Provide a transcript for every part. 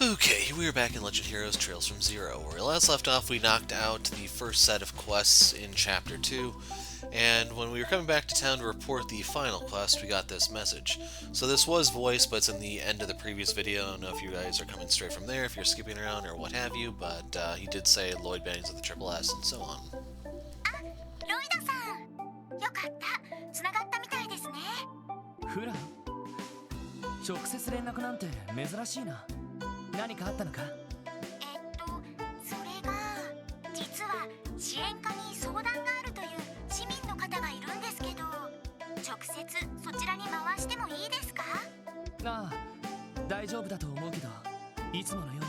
Okay, we are back in Legend Heroes Trails from Zero. Where we last left off, we knocked out the first set of quests in Chapter 2, and when we were coming back to town to report the final quest, we got this message. So this was voiced, but it's in the end of the previous video. I don't know if you guys are coming straight from there, if you're skipping around or what have you, but he did say Lloyd Bannings with the triple S and so on. Lloyd-san! よかった。つながったみたいですね。フラン直接連絡なんて珍しいな。何かあったのか？それが実は支援課に相談があるという市民の方がいるんですけど、直接そちらに回してもいいですか？ああ、大丈夫だと思うけど、いつものよう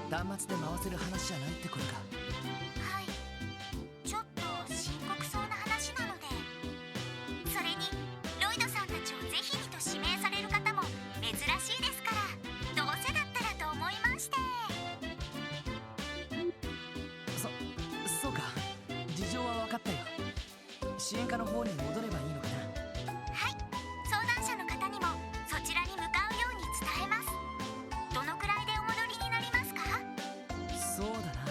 に端末で回せる話じゃないってことか。はい、ちょっと深刻そうな話なので。それにロイドさんたちをぜひにと指名される方も珍しいですから、どうせだったらと思いまして。そうか、事情は分かったよ。支援課の方に戻ればいいのかな。はい、相談者の方にもそちらに向かうように伝えます。どのくらいでお戻りになりますか？そうだな、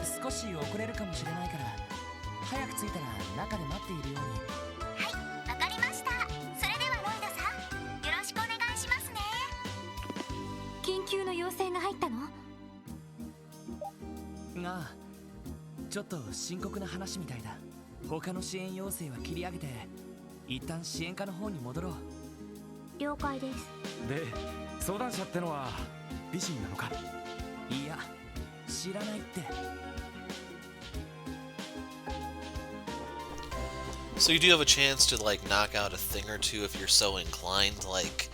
少し遅れるかもしれないから早く着いたら中で待っているように。はい、わかりました。それではロイドさん、よろしくお願いしますね。緊急の要請が入ったの？ああ、ちょっと深刻な話みたいだ。他の支援要請は切り上げて一旦支援課の方に戻ろう。了解です。で、相談者ってのは美人なのか？いや、知らないって。So you do have a chance to like knock out a thing or two if you're so inclined. Like,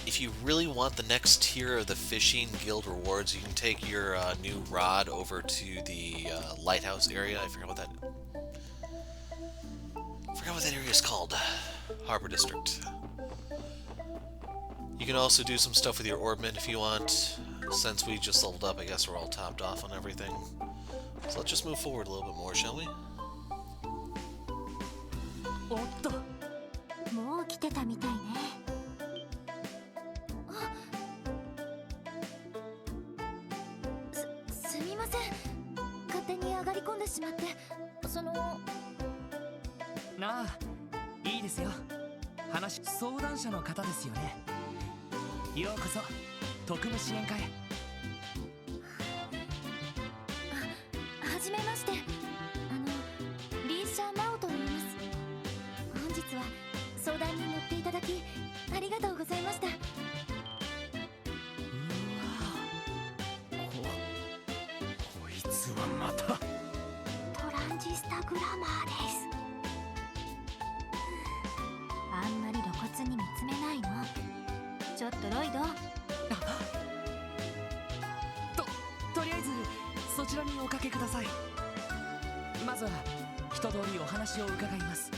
if you really want the next tier of the fishing guild rewards, you can take your new rod over to the lighthouse area. I forgot what that area is called. Harbor District. You can also do some stuff with your orbment if you want. Since we just leveled up, I guess we're all topped off on everything. So let's just move forward a little bit more, shall we? おっと、もう来てたみたいね。すみません。勝手に上がり込んでしまって、なあ、いいですよ。相談者の方ですよね。ようこそ特務支援課へ。はじめまして。リーシャ・マオと言います。本日は相談に乗っていただきありがとうございました。うわこいつはまた。トランジスタグラマーです。あんまり露骨に見つめないの。ちょっとロイド。とりあえずそちらにおかけください。まずは一通りお話を伺います。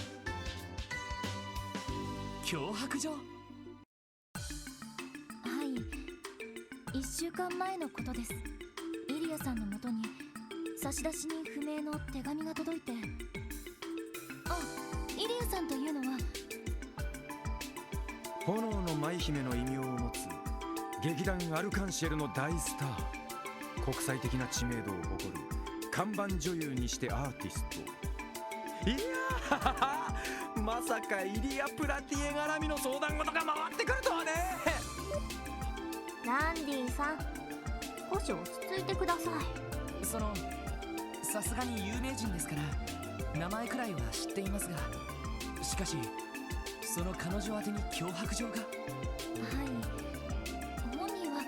脅迫状？はい、1週間前のことです。イリアさんのもとに差出人不明の手紙が届いて。あ、イリアさんというのは炎の舞姫の異名を持つ劇団アルカンシェルの大スター、国際的な知名度を誇る看板女優にしてアーティスト。いやーまさかイリア・プラティエ絡みの相談事が回ってくるとはね。ランディさん、少し落ち着いてください。さすがに有名人ですから名前くらいは知っていますが、しかしその彼女宛てに脅迫状が。はい、本人は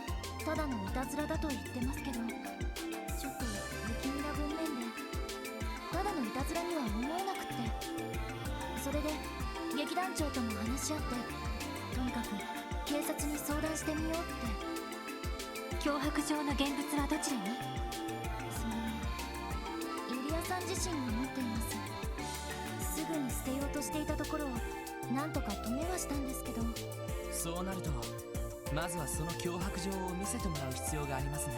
ただのいたずらだと言ってますけど、ちょっと不気味な文面でただのいたずらには思えなくて、それで劇団長とも話し合って、とにかく警察に相談してみようって。脅迫状の現物はどちらに？ユリアさん自身が持っています。すぐに捨てようとしていたところをなんとか止めはしたんですけど。そうなるとまずはその脅迫状を見せてもらう必要がありますね。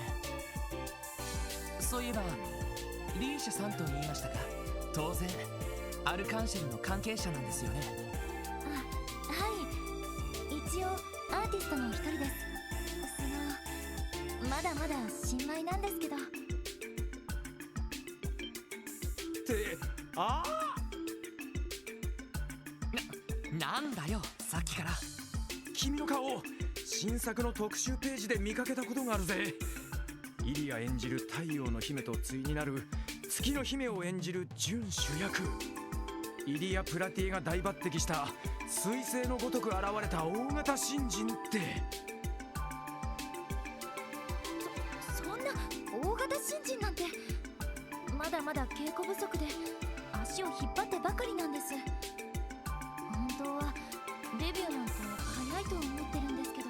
そういえばリーシャさんと言いましたか。当然アルカンシェルの関係者なんですよね。はい、一応アーティストの一人です。まだまだ新米なんですけど。ってあなんだよさっきから。君の顔新作の特集ページで見かけたことがあるぜ。イリア演じる太陽の姫と対になる月の姫を演じる準主役イリア・プラティエが大抜擢した彗星のごとく現れた大型新人って。そんな大型新人なんて。まだまだ稽古不足で足を引っ張ってばかりなんです。本当はデビューなんて早いと思ってるんですけど。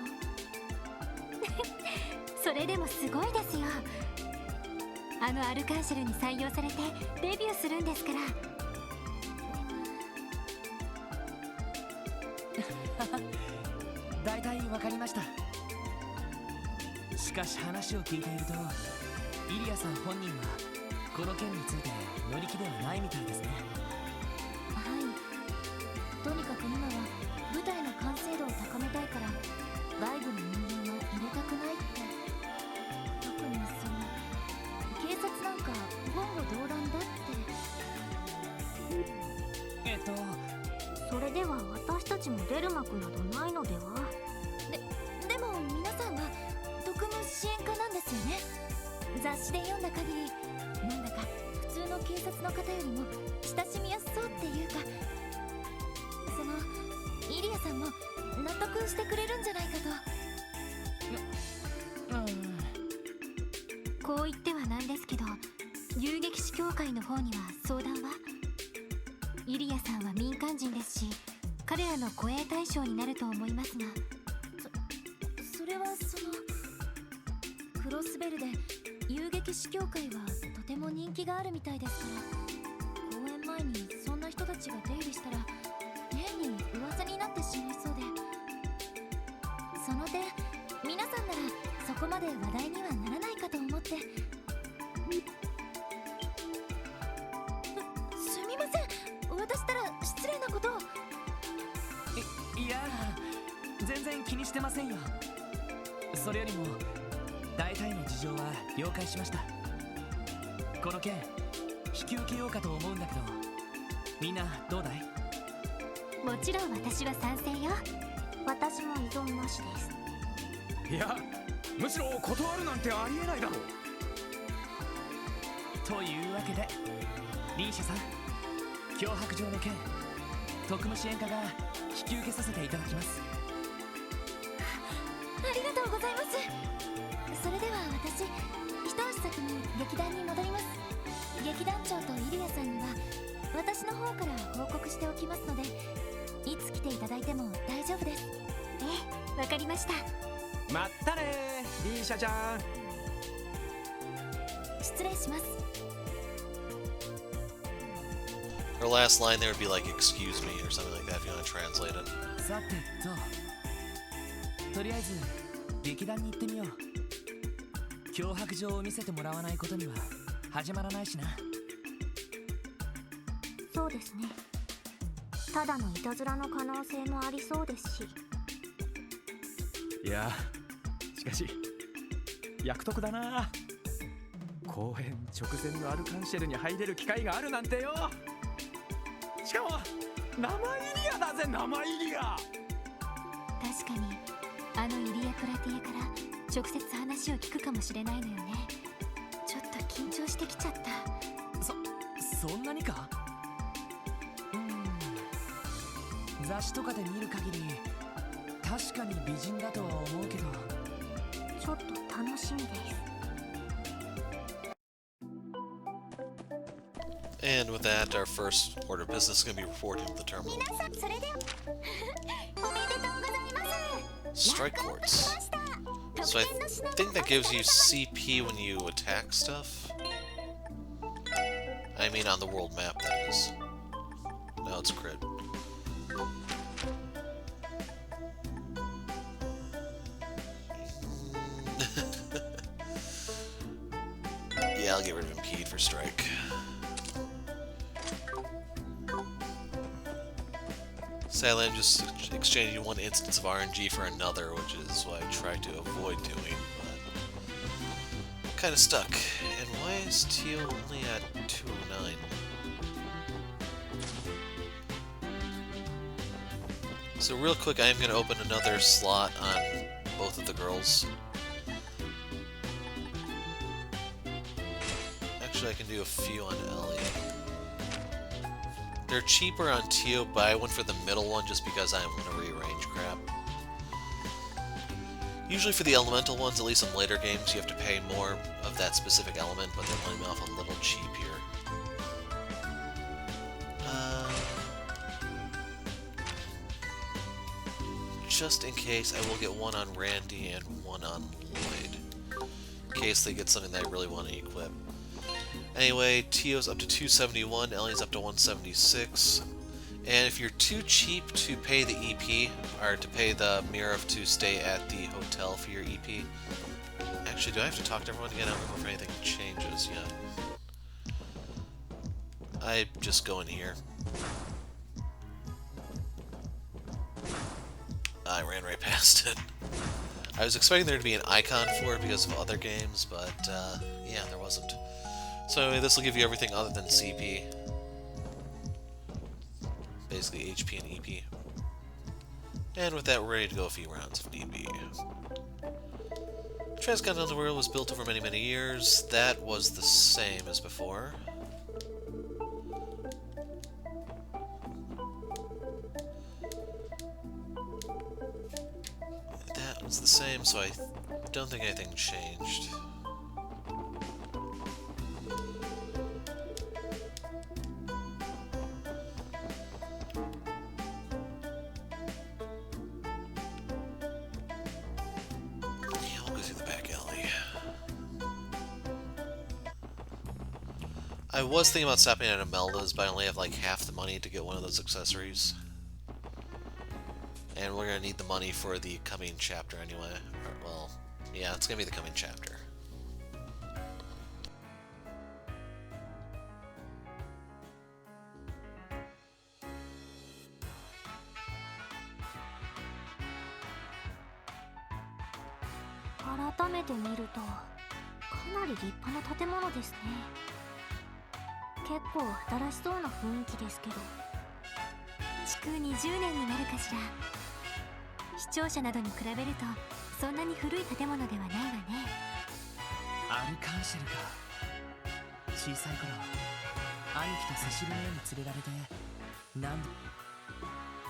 それでもすごいですよ。あのアルカンシェルに採用されてデビューするんですから。大体わかりました。しかし話を聞いているとイリアさん本人はこの件について乗り気ではないみたいですね。はい、とにかく今は舞台の完成度を高めたいから外部の人間は入れたくないって。特に警察なんか言語道断だって。それでは私たちも出る幕などないのでは。でも皆さんは特務支援課なんですよね。雑誌で読んだ限りなんだか普通の警察の方よりも親しみやすそうっていうか、イリアさんも納得してくれるんじゃないかと。こう言ってはなんですけど、遊撃士協会の方には相談は。イリアさんは民間人ですし、彼らの護衛対象になると思いますが。それはクロスベルで遊撃士協会はとても人気があるみたいですから、公演前にそんな人たちが出入りしたら変に噂になってしまいそうで、その点皆さんならそこまで話題にはならないかと思って。すみません、私ったら失礼なことを。いや全然気にしてませんよ。それよりも大体の事情は了解しました。この件引き受けようかと思うんだけど、みんなどうだい？もちろん私は賛成よ。私も依存なしです。いやむしろ断るなんてありえないだろう。というわけでリーシャさん、脅迫状の件特務支援課が引き受けさせていただきます。ありがとうございます。それでは私一足先に劇団に戻ります。劇団長とイリアさんには私の方から報告しておきますので、いつ来ていただいても大丈夫です。ええ、わかりました。まったねリーシャちゃん。失礼します。 Her last line there would be like, excuse me, or something like that if you want to translate it. さてとりあえず劇団に行ってみよう。脅迫状を見せてもらわないことには始まらないしな。そうですね。ただのいたずらの可能性もありそうですし。いやしかし役得だな。公演直前のアルカンシェルに入れる機会があるなんてよ。しかも生イリアだぜ、生イリア。確かにあのイリア・プラティエから直接話を聞くかもしれないのよね。ちょっと緊張してきちゃった。そんなにか？雑誌とかで見る限り確かに美人だとは思うけど、ちょっと楽しみです。And with that, our first order of business is going to be reporting to the terminal. 皆さん、それではおめでとうございます。 Strike courts. So I think that gives you CP when you attack stuff. I mean on the world map, that is. No, it's crit. Yeah, I'll get rid of impede for strike. Sadly, I'm just exchanging one instance of RNG for another, which is what I try to avoid doing, but kind of stuck. And why is Teal only at 209? So real quick, I am going to open another slot on both of the girls. Actually, I can do a few on Ellie. They're cheaper on Teal, but I went for the middle one just because I'm going to rearrange crap. Usually for the elemental ones, at least in later games, you have to pay more of that specific element, but they're letting me off a little cheap here. Just in case, I will get one on Randy and one on Lloyd, in case they get something that I really want to equip. Anyway, Tio's up to 271, Ellie's up to 176. And if you're too cheap to pay the EP, or to pay the mirror to stay at the hotel for your EP... Actually, do I have to talk to everyone again? I don't remember if anything changes yet. I just go in here. I ran right past it. I was expecting there to be an icon for it because of other games, but yeah, there wasn't. So anyway, this will give you everything other than CP. Basically HP and EP. And with that, we're ready to go a few rounds if need be. Transcontinental World was built over many, many years. That was the same as before. That was the same, so I don't think anything changed. I was thinking about stopping at Imelda's, but I only have like half the money to get one of those accessories. And we're gonna need the money for the coming chapter anyway. Or, well, yeah, it's gonna be the coming chapter.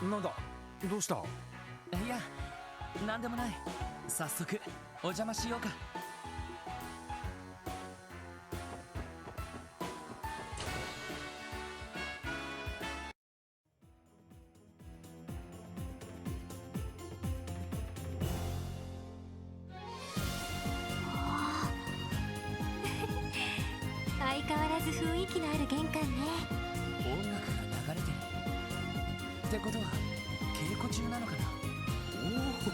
なんだどうしたいや、なんでもない。早速お邪魔しようか。相変わらず雰囲気のある玄関ね。音楽が流れてるってことは稽古中なのかな。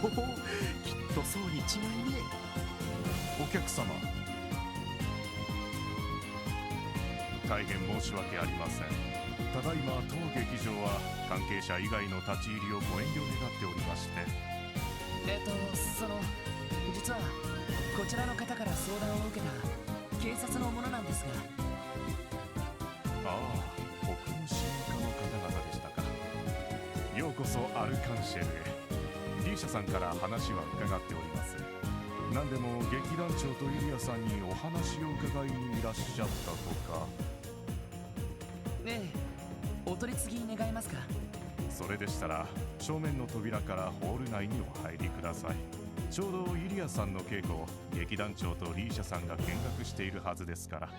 おお、きっとそうに違いねえ。お客様、大変申し訳ありません。ただいま当劇場は関係者以外の立ち入りをご遠慮願っておりまして。実はこちらの方から相談を受けた警察の者なんですが。ああ、僕の支援課の方々でしたか。ようこそアルカンシェルへ。リーシャさんから話は伺っております。何でも劇団長とイリアさんにお話を伺いにいらっしゃったとか。ええ、お取り次ぎ願えますか。それでしたら正面の扉からホール内にお入りください。ちょうどイリアさんの稽古を劇団長とリーシャさんが見学しているはずですから。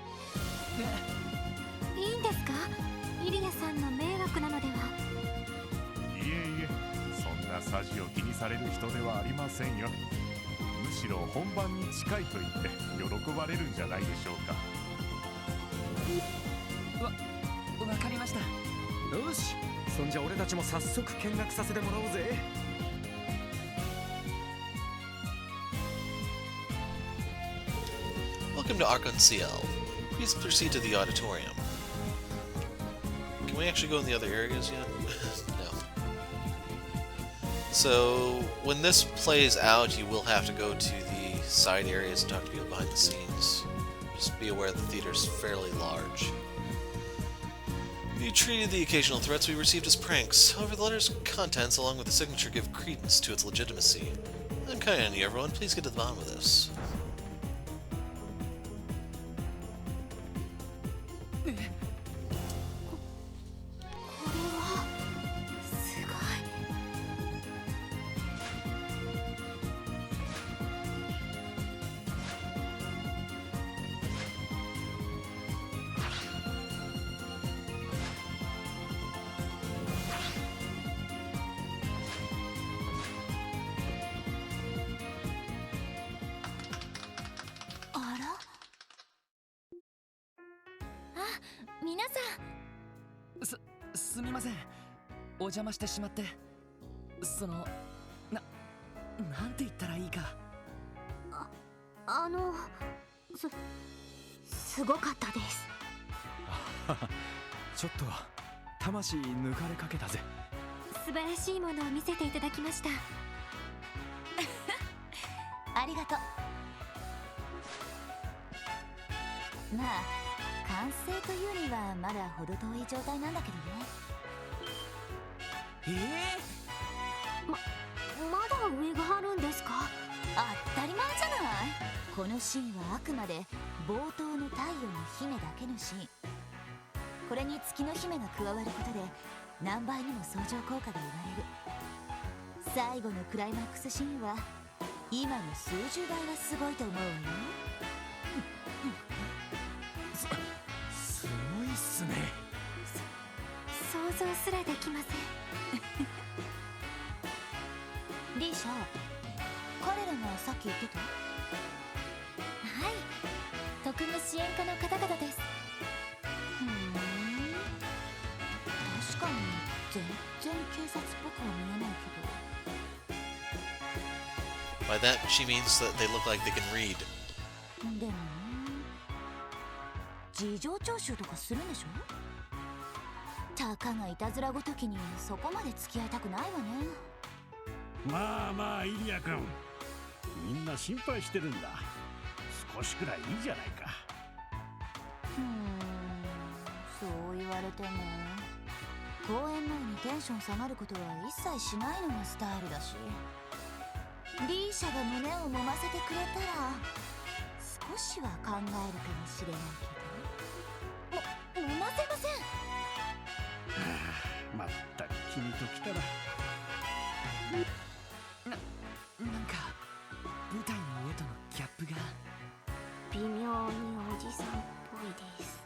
いいんですか？イリアさんの迷惑なのでは？いえいえ、そんなさじを気にされる人ではありませんよ。むしろ本番に近いと言って喜ばれるんじゃないでしょうか。わかりました。よし、そんじゃ俺たちも早速見学させてもらおうぜ。Welcome to Archon CL. Please proceed to the auditorium. Can we actually go in the other areas yet? No. So, when this plays out, you will have to go to the side areas and talk to people behind the scenes. Just be aware the theater's fairly large. We treated the occasional threats we received as pranks. However, the letter's contents, along with the signature, give credence to its legitimacy. I'm kind of you, everyone. Please get to the bottom of this.皆さすみません。お邪魔してしまって。なんて言ったらいいか。すごかったです。ちょっと魂抜かれかけたぜ。素晴らしいものを見せていただきました。ありがとう。まあ完成というにはまだ程遠い状態なんだけどね。まだ上があるんですか？当たり前じゃない。このシーンはあくまで冒頭の太陽の姫だけのシーン。これに月の姫が加わることで何倍にも相乗効果が生まれる。最後のクライマックスシーンは今の数十倍はすごいと思うよ。すごいっすね。想像すらできません。リーシャ、彼らがさっき言ってた？はい、特務支援課の方々です。確かに全然警察っぽくは見えないけど。 By that, she means that they look like they can read. でもね、事情聴取とかするんでしょ？たかがいたずらごときにそこまで付き合いたくないわね。まあまあ、イリア君、みんな心配してるんだ。少しくらいいいじゃないか。そう言われても公演前にテンション下がることは一切しないのがスタイルだし、リーシャが胸を揉ませてくれたら少しは考えるかもしれないけど。揉ませません。まったく君と来たら。なんか舞台の上とのギャップが微妙におじさんっぽいです。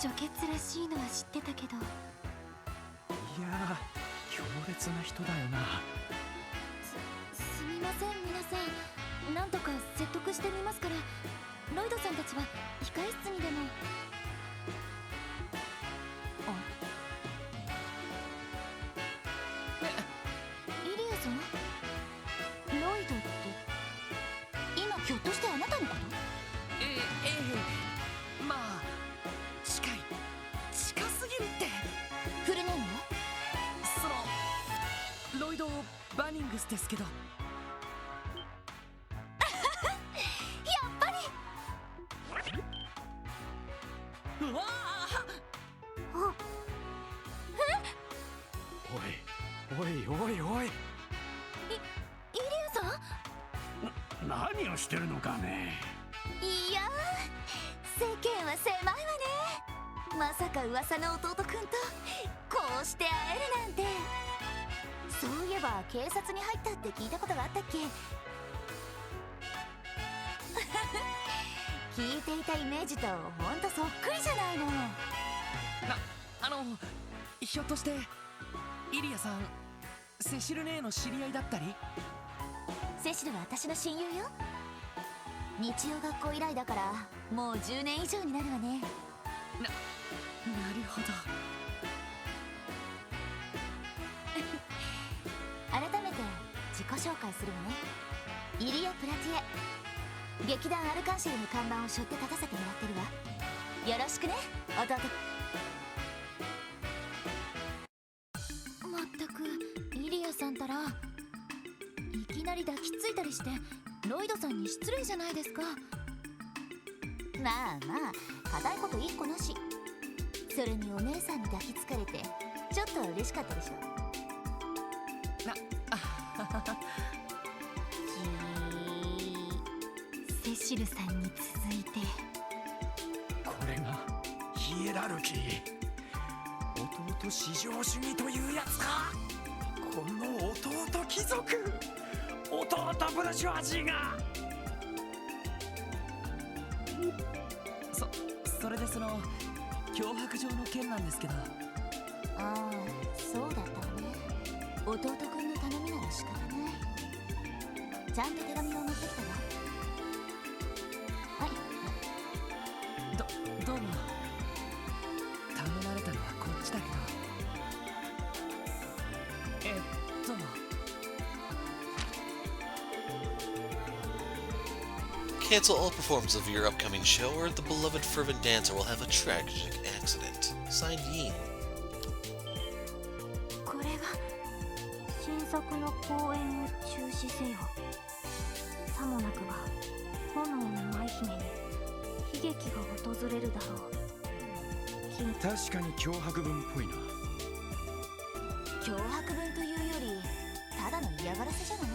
女傑らしいのは知ってたけど。いやー、強烈な人だよな。すみません皆さん、なんとか説得してみますから。ロイドさんたちは控え室にでも。イリアさん、ロイドって今ひょっとしてあなたのこと？まあ近すぎるって。フルネームは？ロイド・バニングスですけど。うわおい。イリアさん？何をしてるのかね。いやー、世間は狭いわね。まさか噂の弟くんとこうして会えるなんて。そういえば警察に入ったって聞いたことがあったっけ？聞いていたイメージとほんとそっくりじゃないの。ひょっとしてイリアさんセシル姉の知り合いだったり？セシルは私の親友よ。日曜学校以来だからもう10年以上になるわね。なるほど。改めて自己紹介するわね。イリア・プラティエ、劇団アルカンシェルの看板を背負って立たせてもらってるわ。よろしくね、弟。まったくイリアさんたらいきなり抱きついたりしてロイドさんに失礼じゃないですか。まあまあ固いこと一個なし。それにお姉さんに抱きつかれてちょっとは嬉しかったでしょ。セシルさんに続いてこれがヒエラルキー、弟至上主義というやつか。この弟貴族、弟ブルジョワジーが。それでその脅迫状の件なんですけど。ああそうだったのね。弟くんの頼みなら仕方ない。ちゃんと手紙を持ってきたわ。はい。どうも。頼まれたのはこっちだけど。Cancel all performances of your upcoming show, or the beloved fervent dancer will have a tragic accident. Signed, Yin. これが新作の公演を中止せよ。さもなくば炎の舞姫に悲劇が訪れるだろう。確かに脅迫文っぽいな。脅迫文というよりただの嫌がらせじゃない？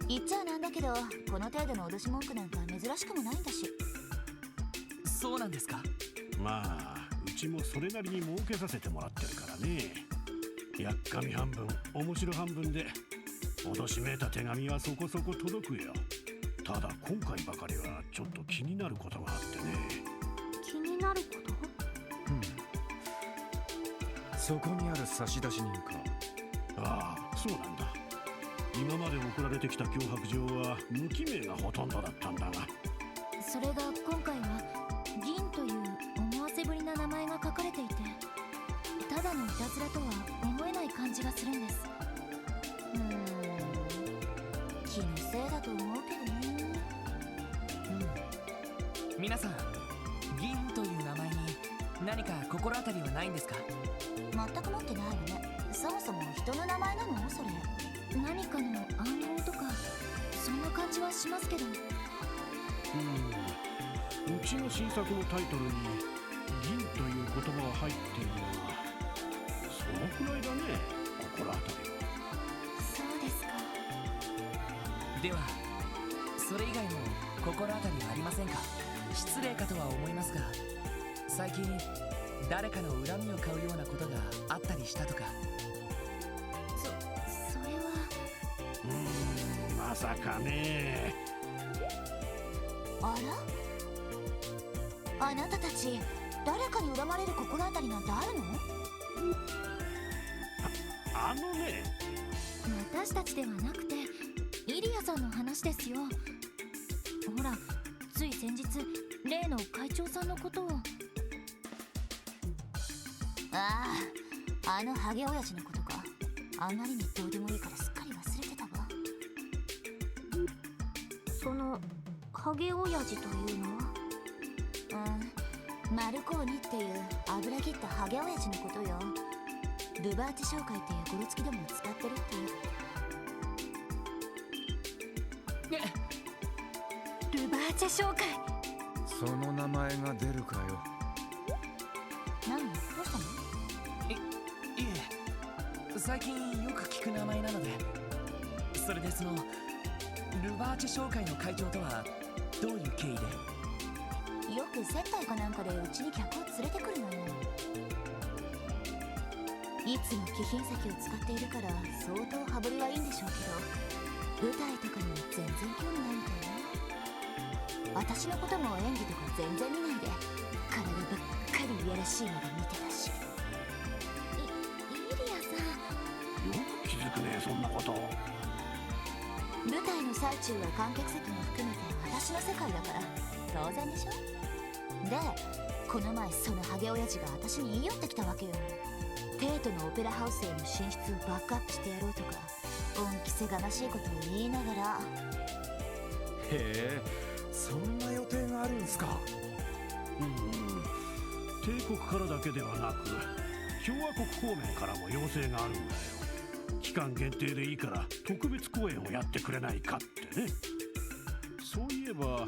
言っちゃなんだけど、この程度の脅し文句なんか珍しくもないんだし。そうなんですか。まあうちもそれなりに儲けさせてもらってるからね。やっかみ半分面白半分で脅しめいた手紙はそこそこ届くよ。ただ今回ばかりはちょっと気になることがあってね。気になること？そこにある差出人か。ああ、そうなんだ。今まで送られてきた脅迫状は無記名がほとんどだったんだが、それが今回は銀という思わせぶりな名前が書かれていて、ただのいたずらとは思えない感じがするんです。気のせいだと思うけどね。皆さん、銀という名前に何か心当たりはないんですか？全く持ってないよね。そもそも人の名前なのそれ？何かの暗号とかそんな感じはしますけど。うちの新作のタイトルに銀という言葉が入っているのはそのくらいだね、心当たりは。そうですか。ではそれ以外の心当たりはありませんか？失礼かとは思いますが、最近誰かの恨みを買うようなことがあったりしたとか。それはまさかね。あら？あなたたち誰かに恨まれる心当たりなんてあるの？あのね、私たちではなくてイリアさんの話ですよ。ほら、つい先日例の会長さんのことを。あのハゲ親父のことか。あまりにどうでもいいからすっかり忘れてたわ。そのハゲ親父というのは？マルコーニっていう油切ったハゲ親父のことよ。ルバーチ商会っていうゴロつきでも使ってるっていう。ルバーチェ商会。その名前が出るかよ。何？どうしたの？いえ、最近よく聞く名前なので。それでそのルバーチェ商会の会長とはどういう経緯で？よく接待かなんかでうちに客を連れてくるのよ。いつも貴賓席を使っているから相当羽振りはいいんでしょうけど、舞台とかには全然興味ないみたいね。私のことも演技とか全然見ないで体ばっかりいやらしい目で見てたし。イリアさん。よく気づくね、そんなこと。舞台の最中は観客席も含めて私の世界だから当然でしょ。で、この前そのハゲ親父が私に言い寄ってきたわけよ。テートのオペラハウスへの進出をバックアップしてやろうとか恩着せがましいことを言いながら。へえ、そんな予定があるんすか。帝国からだけではなく共和国方面からも要請があるんだよ。期間限定でいいから特別公演をやってくれないかってね。ば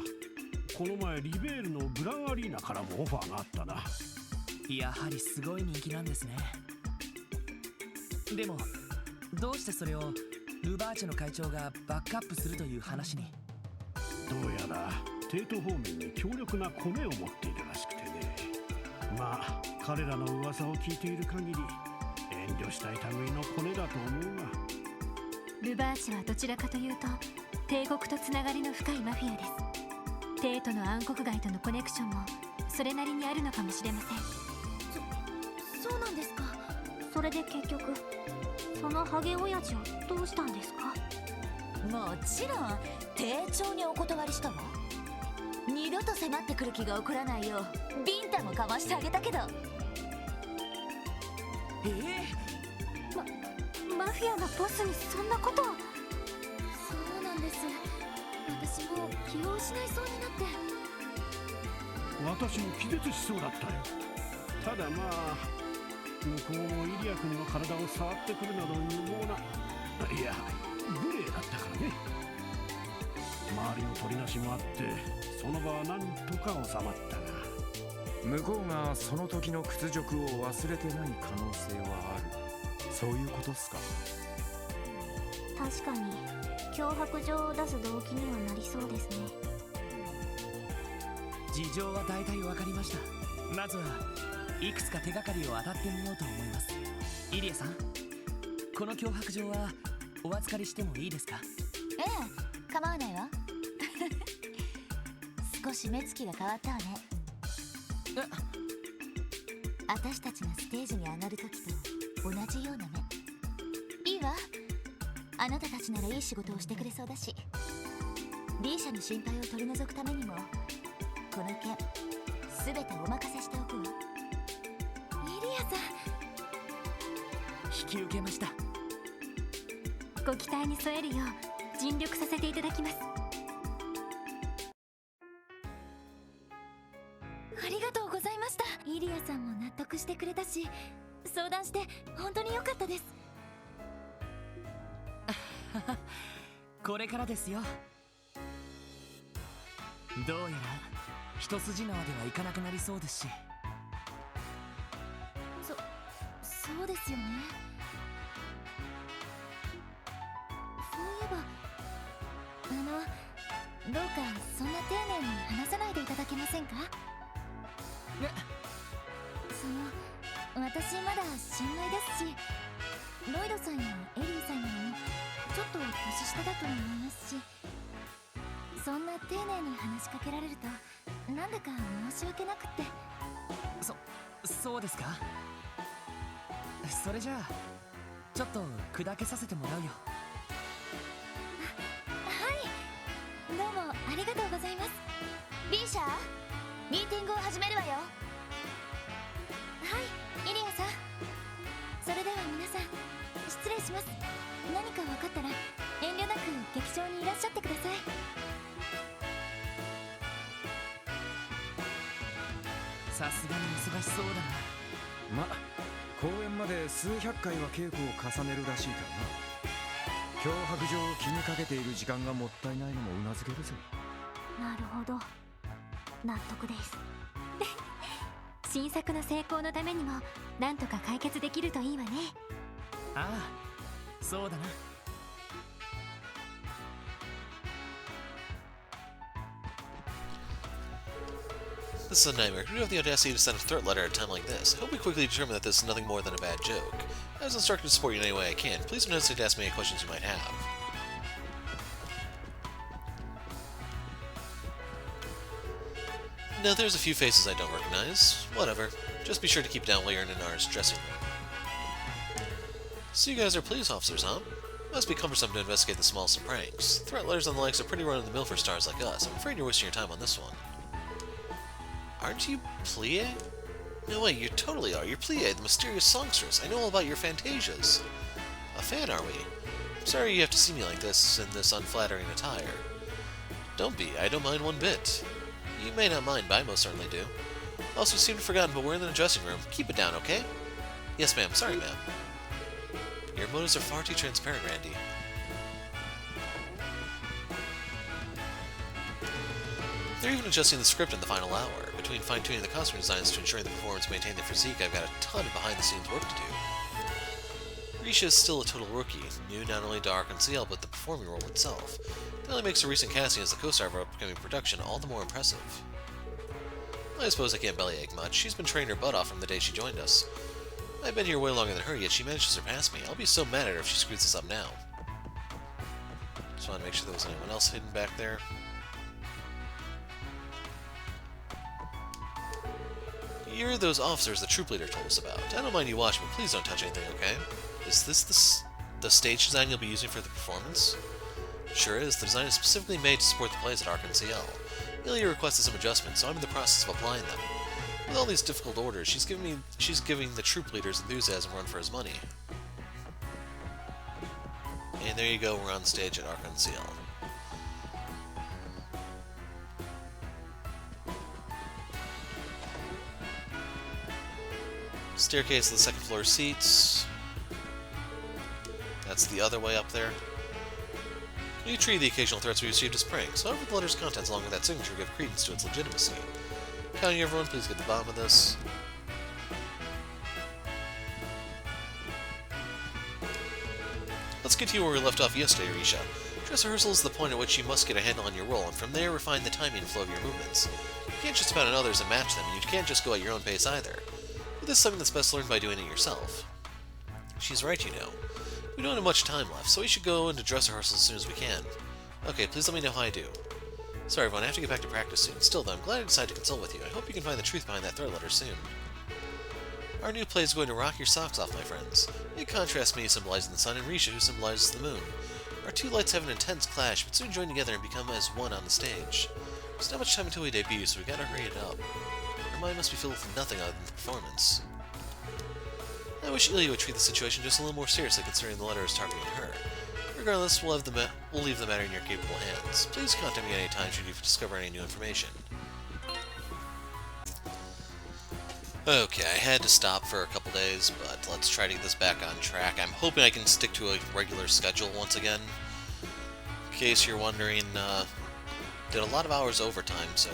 この前リベールのグランアリーナからもオファーがあったな。やはりすごい人気なんですね。でもどうしてそれをルバーチェの会長がバックアップするという話に？どうやらテート方面に強力なコネを持っているらしくてね。まあ彼らの噂を聞いている限り遠慮したい類のコネだと思うが。ルバーチはどちらかというと帝国とつながりの深いマフィアです。テートの暗黒街とのコネクションもそれなりにあるのかもしれません。そうなんですか。それで結局そのハゲ親父をどうしたんですか？もちろん丁重にお断りしたわ。二度と迫ってくる気が起こらないようビンタもかましてあげたけど。マフィアのボスにそんなことを。そうなんです。私も気を失いそうになって。私も気絶しそうだったよ。ただまあ向こうもイリア君の体を触ってくるなど無謀な、いや無礼だったからね。周りの取りなしもあってその場は何とか収まったが、向こうがその時の屈辱を忘れてない可能性はある。そういうことっすか？確かに脅迫状を出す動機にはなりそうですね。事情は大体わかりました。まずはいくつか手がかりを当たってみようと思います。イリアさん、この脅迫状はお預かりしてもいいですか？ええ、構わないわ。少し目つきが変わったわね。私たちがステージに上がる時と同じような目。いいわ、あなたたちならいい仕事をしてくれそうだし、B 社の心配を取り除くためにもこの件全てお任せしておくわ。イリアさ引き受けました。ん、ご期待に添えるよう尽力させていただきます。ありがとうございました。イリアさんも納得してくれたし、相談して本当に良かったです。これからですよ。どうやら一筋縄ではいかなくなりそうですし。そうですよね。そういえばどうかそんな丁寧に話さないでいただけませんか？私まだ新米ですし、ロイドさんやエリーさんよりもちょっと年下だと思いますし、そんな丁寧に話しかけられるとなんだか申し訳なくって。そうですか。それじゃあちょっと砕けさせてもらうよ。はい、どうもありがとうございます。 B 社ミーティングを始めるわよ。はい、イリアさん。それでは皆さん失礼します。何か分かったら遠慮なく劇場にいらっしゃってください。さすがに忙しそうだな。公演まで数百回は稽古を重ねるらしいからな。脅迫状を気にかけている時間がもったいないのもうなずけるぜ。なるほど、納得です。新作の成功のためにもなんとか解決できるといいわね。ああ、そうだな。This is a nightmare. Who would have the audacity to send a threat letter at a time like this? I hope we quickly determine that this is nothing more than a bad joke. I was instructed to support you in any way I can. Please don't hesitate to ask me any questions you might have. Now, there's a few faces I don't recognize. Whatever. Just be sure to keep down while you're in Inara's dressing room. So you guys are police officers, huh? Must be cumbersome to investigate the smallest of pranks. Threat letters and the likes are pretty run-of-the-mill for stars like us. I'm afraid you're wasting your time on this one. Aren't you Plie? No, wait, you totally are. You're Plie, the mysterious songstress. I know all about your fantasias. A fan, are we? I'm sorry you have to see me like this, in this unflattering attire. Don't be. I don't mind one bit. You may not mind, but I most certainly do. Also, you seem to have forgotten, but we're in the dressing room. Keep it down, okay? Yes, ma'am. Sorry, ma'am. Your motives are far too transparent, Randy. They're even adjusting the script in the final hour. Between fine-tuning the costume designs to ensuring the performance maintain their physique, I've got a ton of behind-the-scenes work to do. Risha is still a total rookie, new not only to Arc and CL, but the performing role itself. That only makes her recent casting as the co-star of our upcoming production all the more impressive. I suppose I can't bellyache much. She's been training her butt off from the day she joined us. I've been here way longer than her, yet she managed to surpass me. I'll be so mad at her if she screws this up now. Just want to make sure there wasn't anyone else hidden back there. You're those officers the troop leader told us about. I don't mind you watching, but please don't touch anything, okay? Is this the stage design you'll be using for the performance? Sure is. The design is specifically made to support the plays at Arc and CL. Ilya requested some adjustments, so I'm in the process of applying them. With all these difficult orders, she's giving the troop leader's enthusiasm a run for his money. And there you go, we're on stage at Arc and CL. Staircase to the second floor seats. That's the other way up there. You treat the occasional threats we received as pranks. However, the letter's contents along with that signature give credence to its legitimacy. Counting everyone, please get to the bottom of this. Let's continue where we left off yesterday, Risha. Dress rehearsal is the point at which you must get a handle on your role, and from there refine the timing and flow of your movements. You can't just depend on others and match them, and you can't just go at your own pace either. But this is something that's best learned by doing it yourself. She's right, you know. We don't have much time left, so we should go into dress rehearsal as soon as we can. Okay, please let me know how I do. Sorry everyone, I have to get back to practice soon. Still though, I'm glad I decided to consult with you. I hope you can find the truth behind that threat letter soon. Our new play is going to rock your socks off, my friends. It contrasts me symbolizing the sun and Risha who symbolizes the moon. Our two lights have an intense clash, but soon join together and become as one on the stage. There's not much time until we debut, so we gotta hurry it up. Our mind must be filled with nothing other than the performance. I wish Ilya would treat the situation just a little more seriously, considering the letter is targeting her. Regardless, we'll leave the matter in your capable hands. Please contact me at any time should you discover any new information. Okay, I had to stop for a couple days, but let's try to get this back on track. I'm hoping I can stick to a regular schedule once again. In case you're wondering, did a lot of hours overtime, so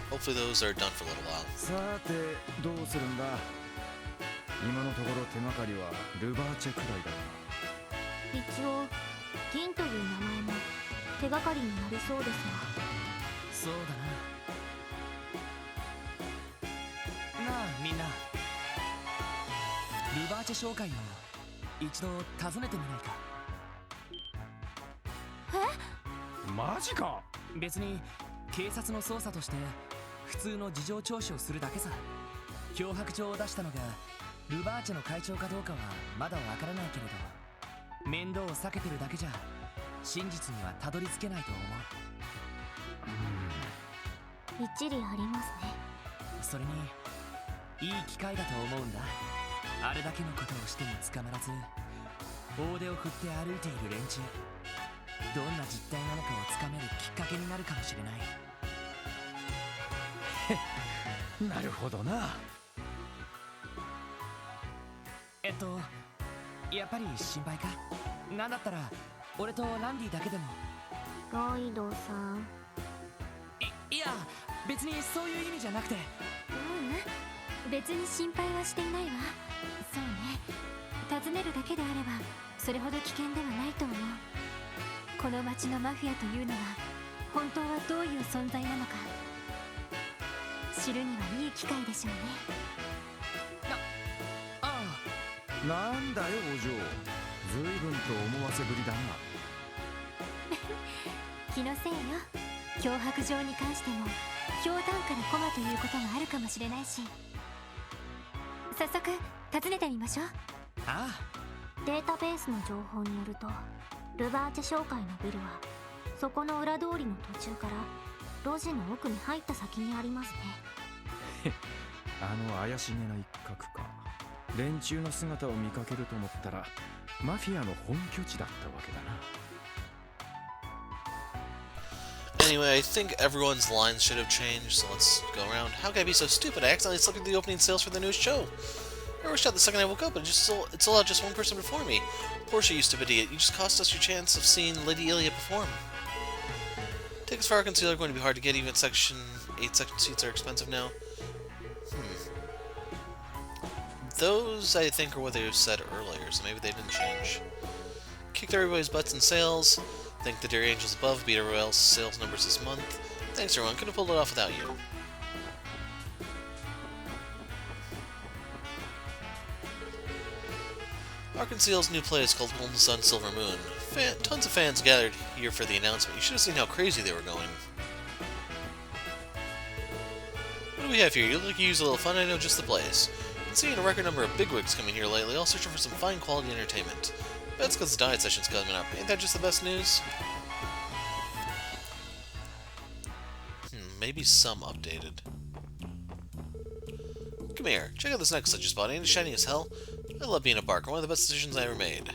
hopefully those are done for a little while. さてどうするんだ。今のところ手がかりはルバーチェくらいだな。一応銀という名前も手がかりになりそうですが。そうだな。なあみんな、ルバーチェ商会を一度訪ねてみないか。マジか。別に警察の捜査として普通の事情聴取をするだけさ。脅迫状を出したのがルバーチェの会長かどうかはまだわからないけれど、面倒を避けてるだけじゃ真実にはたどり着けないと思う。一理ありますね。それにいい機会だと思うんだ。あれだけのことをしても捕まらず大手を振って歩いている連中、どんな実態なのかをつかめるきっかけになるかもしれない。なるほどな。やっぱり心配か。なんだったら俺とランディだけでも。ロイドさん。いや別にそういう意味じゃなくて。別に心配はしていないわ。そうね、尋ねるだけであればそれほど危険ではないと思う。この町のマフィアというのは本当はどういう存在なのか知るにはいい機会でしょうね。なんだよお嬢、随分と思わせぶりだな。気のせいよ。脅迫状に関してもひょうたんからコマということがあるかもしれないし、早速訪ねてみましょう。ああ。データベースの情報によるとルバーチェ商会のビルはそこの裏通りの途中から路地の奥に入った先にありますね。あの怪しげな一角か。連中の姿を見かけると思ったらマフィアの本拠地だったわけだな。Anyway, I think everyone's lines should have changed, so let's go around. How could I be so stupid? I accidentally slipped into the opening sales for the newest show. I rushed out the second I woke up, but it sold out just one person before me. Portia, you stupid idiot. You just cost us your chance of seeing Lady Ilya perform. Tickets for our concealer are going to be hard to get, even Section 8 section seats are expensive now. Those, I think, are what they said earlier, so maybe they didn't change. Kicked everybody's butts in sales. Thank the dear angels above, beat everybody else's sales numbers this month. Thanks everyone, couldn't have pulled it off without you. Arkansas's new play is called Golden Sun, Silver Moon. Tons of fans gathered here for the announcement. You should have seen how crazy they were going. What do we have here? You look like you use a little fun, I know just the place. Been seeing a record number of bigwigs coming here lately, all searching for some fine quality entertainment. That's because the diet session's coming up. Ain't that just the best news? Maybe some updated. Come here, check out this necklace I just bought. Ain't it shiny as hell? I love being a barker, one of the best decisions I ever made.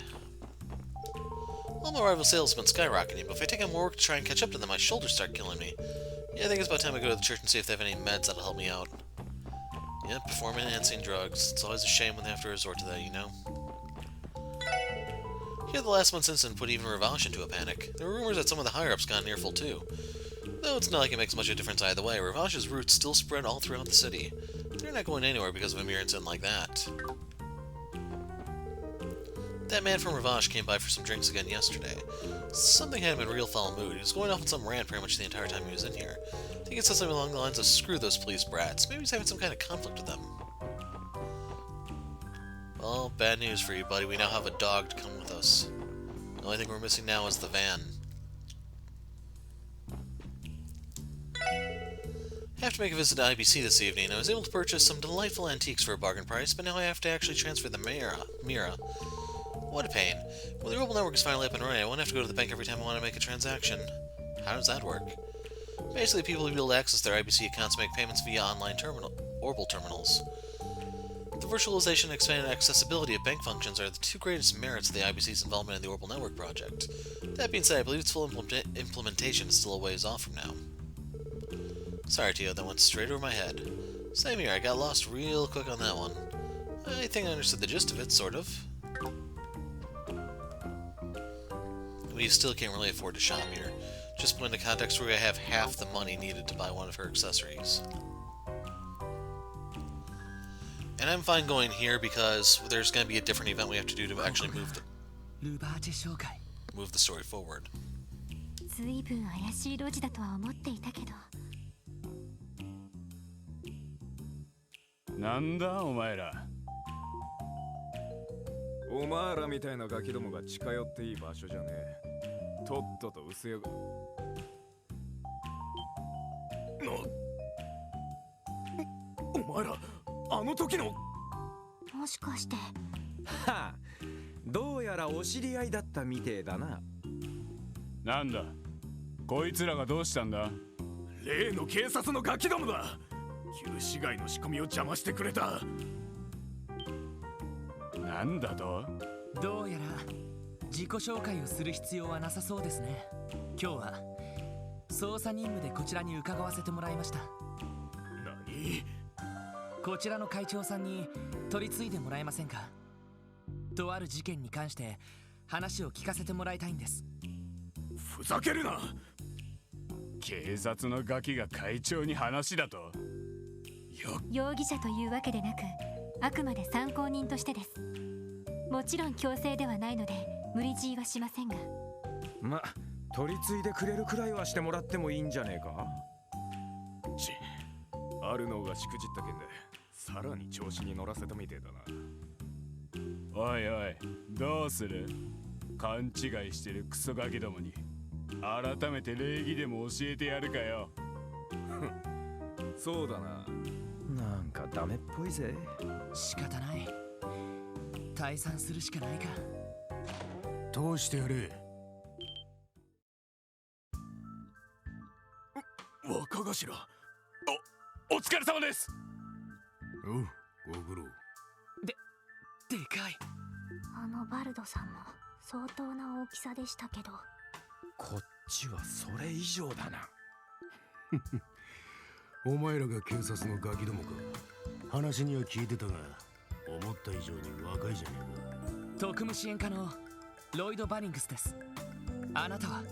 All my rival sales have been skyrocketing, but if I take on more work to try and catch up to them, my shoulders start killing me. Yeah, I think it's about time I go to the church and see if they have any meds that'll help me out. Yeah, performance-enhancing drugs. It's always a shame when they have to resort to that, you know? Here, the last month's incident put even Ravache into a panic. There were rumors that some of the higher-ups got an earful too. Though it's not like it makes much of a difference either way, Ravache's roots still spread all throughout the city. They're not going anywhere because of a mere incident like that. That man from Ravache came by for some drinks again yesterday. Something had him in a real foul mood. He was going off on some rant pretty much the entire time he was in here. I think it said something along the lines of, screw those police brats. Maybe he's having some kind of conflict with them. Well, bad news for you, buddy. We now have a dog to come with us. The only thing we're missing now is the van. I have to make a visit to IBC this evening. I was able to purchase some delightful antiques for a bargain price, but now I have to actually transfer the Mira. What a pain. Well, the Orbital Network is finally up and running. I won't have to go to the bank every time I want to make a transaction. How does that work? Basically, people will be able to access their IBC accounts and make payments via online Orbital terminals. The virtualization and expanded accessibility of bank functions are the two greatest merits of the IBC's involvement in the Orbital Network project. That being said, I believe its full implementation is still a ways off from now. Sorry, Tio, that went straight over my head. Same here, I got lost real quick on that one. I think I understood the gist of it, sort of. We still can't really afford to shop here. Just put in a context where I have half the money needed to buy one of her accessories. And I'm fine going here because there's going to be a different event we have to do to actually move the story forward. 随分怪しい路地だとは思っていたけど。なんだお前ら。お前らみたいなガキどもが近寄っていい場所じゃねえ。とっとと薄汚お前らあの時のもしかして。はあ、どうやらお知り合いだったみてえだな。なんだこいつらがどうしたんだ。例の警察のガキどもだ。旧市街の仕込みを邪魔してくれた。なんだと。どうやら自己紹介をする必要はなさそうですね。今日は捜査任務でこちらに伺わせてもらいました。何？こちらの会長さんに取り継いでもらえませんか。とある事件に関して話を聞かせてもらいたいんです。ふざけるな。警察のガキが会長に話だと。容疑者というわけでなく、あくまで参考人としてです。もちろん強制ではないので無理強いはしませんが。ま、取り継いでくれるくらいはしてもらってもいいんじゃねえか。あるのがしくじった件でさらに調子に乗らせたみてえだな。おいおいどうする。勘違いしてるクソガキどもに改めて礼儀でも教えてやるかよ。そうだな。なんかダメっぽいぜ。仕方ない。退散するしかないか。どうしてやれ。若頭。お疲れ様です。おう、ご苦労。でかい。あのバルドさんも相当な大きさでしたけど。こっちはそれ以上だな。お前らが警察のガキどもか。話には聞いてたが思った以上に若いじゃねえか。特務支援課のロイド・バニングスです。あなたは。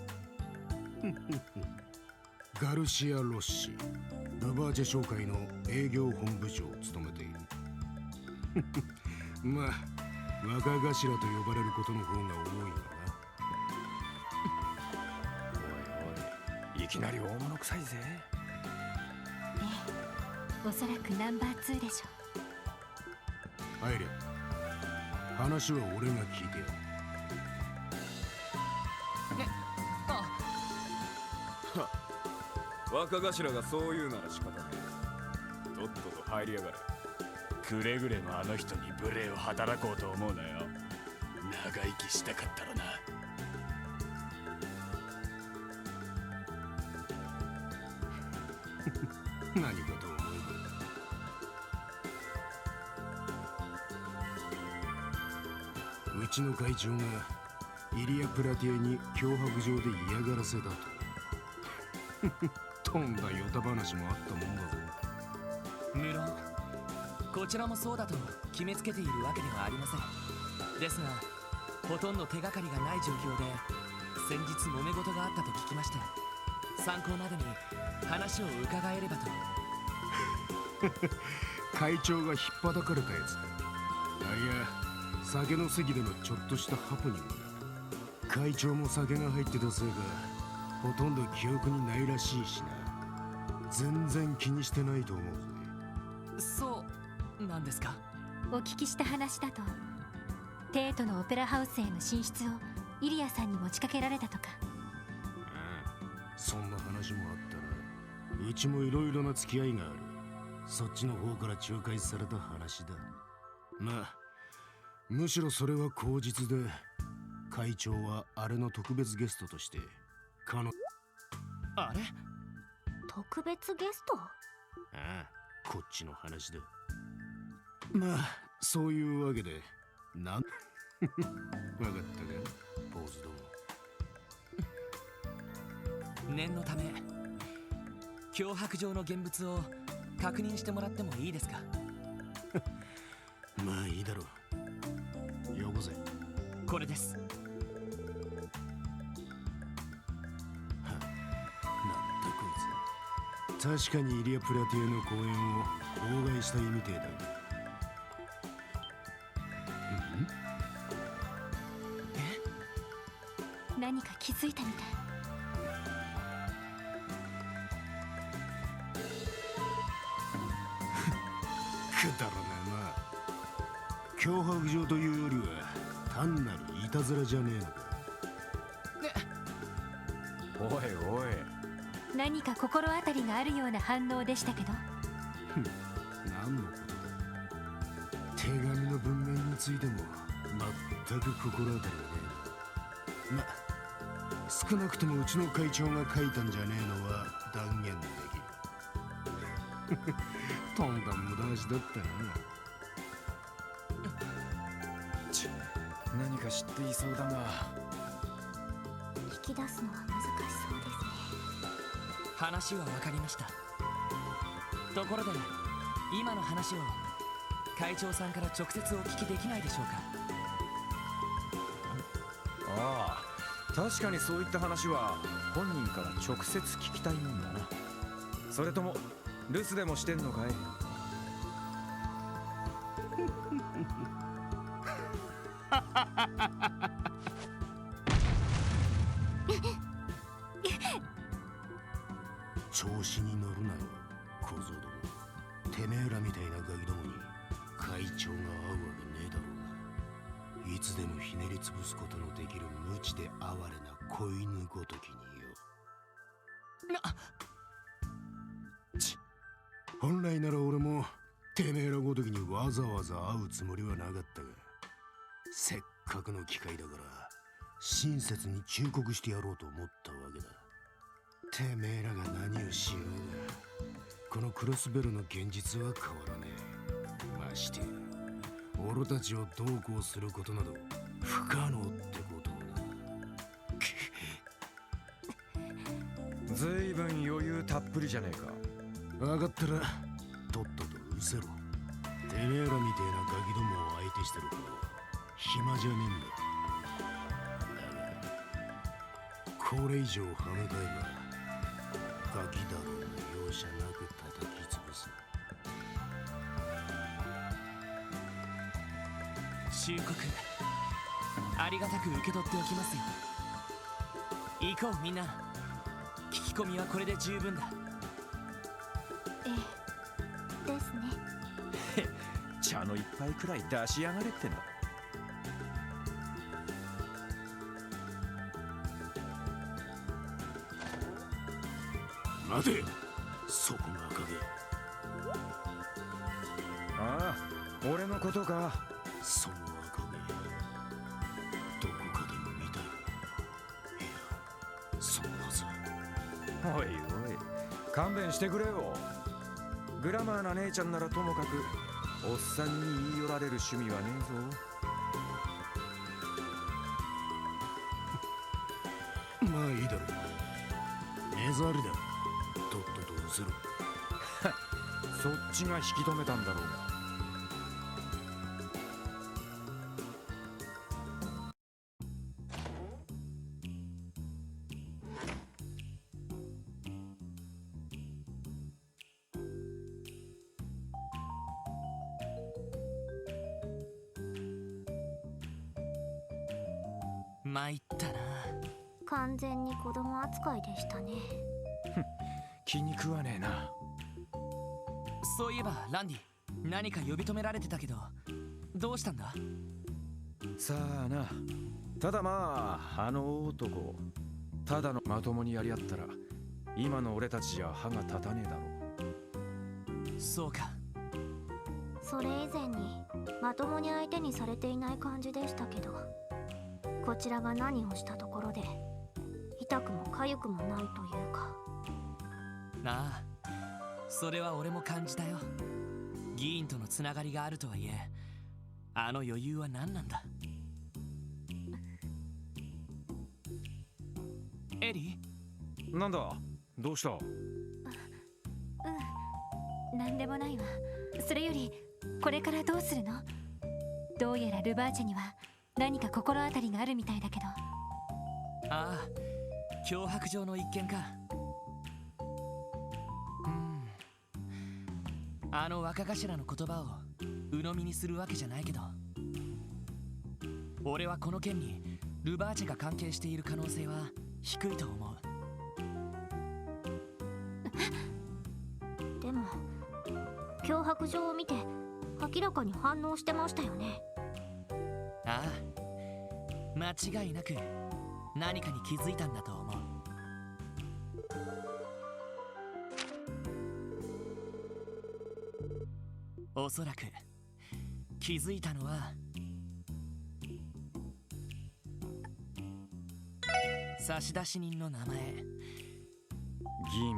ガルシア・ロッシ、ルバーチェ商会の営業本部長を務めている。まあ若頭と呼ばれることの方が多いがな。おいおい、いきなり大物臭いぜ。おそらくナンバー2でしょ。アイリア、話は俺が聞いてやる。若頭がそう言うなら仕方ねえ。とっとと入りやがれ。くれぐれもあの人に無礼を働こうと思うなよ。長生きしたかったらな。何かと思えば、うちの会長がイリア・プラティエに脅迫状で嫌がらせだと。とんだヨタ話もあったもんだぞ。無論こちらもそうだと決めつけているわけではありません。ですがほとんど手がかりがない状況で先日揉め事があったと聞きまして、参考までに話を伺えればと。会長が引っ叩かれたやつだ。あ、いや、酒の席でのちょっとしたハプニングだ。会長も酒が入ってたせいかほとんど記憶にないらしいしな。全然気にしてないと思うぜ。そうなんですか。お聞きした話だと、テートのオペラハウスへの進出をイリアさんに持ちかけられたとか。ああ、そんな話もあったな。うちもいろいろな付き合いがある。そっちの方から仲介された話だ。まあむしろそれは口実で、会長はあれの特別ゲストとしてあれ特別ゲスト？ああ、こっちの話だ。まあそういうわけでわかったか、坊主ども。念のため脅迫状の現物を確認してもらってもいいですか。まあいいだろう。よこせ。これです。なんだこいつ。確かにイリア・プラティエの公演を妨害したいみてえだが。何か気づいたみたい。くだらねえな。脅迫状というよりは単なるいたずらじゃねえのか。おいおい、何か心当たりがあるような反応でしたけど。何のことだ。手紙の文面についても全く心当たりがねえな。ま、少なくともうちの会長が書いたんじゃねえのは断言できる。とんだ無駄足だったな。何か知っていそうだが。引き出すのは難しそうですね。話は分かりました。ところで今の話を会長さんから直接お聞きできないでしょうか。ああ、確かにそういった話は本人から直接聞きたいもんだな。それとも留守でもしてんのかい。調子に乗るなよ小僧ども。てめえらみたいなガキどもに会長が会うわけねえだろうが。いつでもひねり潰すことのできる無知で哀れな子犬ごときによ。本来なら俺もてめえらごときにわざわざ会うつもりはなかったが、せっかくの機会だから親切に忠告してやろうと思ったわけだ。てめえらが何をしようがこのクロスベルの現実は変わらねえ。まして俺たちをどうこうすることなど不可能ってことをな。ずいぶん余裕たっぷりじゃねえか。分かったらとっととうせろ。てめえらみてえなガキどもを相手してるから暇じゃねえんだ。だがこれ以上歯向かえばガキだろうが容赦なく叩き潰す。忠告ありがたく受け取っておきますよ。行こうみんな。聞き込みはこれで十分だ。ええですね。茶の一杯くらい出しやがれってんだ。待て、そこの赤毛。ああ、俺のことか。その赤毛、どこかで見たよ。いや、そのはず。おいおい、勘弁してくれよ。グラマーな姉ちゃんならともかく、おっさんに言い寄られる趣味はねえぞ。まあいいだろう。目障りだ。とっととうせろ。そっちが引き止めたんだろうが。参ったな。完全に子供扱いでしたね。気に食わねえな。そういえばランディ、何か呼び止められてたけど、どうしたんだ？さあな。ただまあ、あの男、ただのまともにやり合ったら、今の俺たちじゃ歯が立たねえだろう。そうか。それ以前にまともに相手にされていない感じでしたけど、こちらが何をしたところで痛くも痒くもないというか。ああ、それは俺も感じたよ。議員とのつながりがあるとはいえ、あの余裕は何なんだ。エリー。なんだ、どうした？なんでもないわ。それよりこれからどうするの？どうやらルバーチェには何か心当たりがあるみたいだけど。ああ、脅迫状の一件か。あの若頭の言葉を鵜呑みにするわけじゃないけど、俺はこの件にルバーチェが関係している可能性は低いと思う。でも脅迫状を見て明らかに反応してましたよね。ああ、間違いなく何かに気づいたんだと思う。おそらく気づいたのは差出人の名前。銀。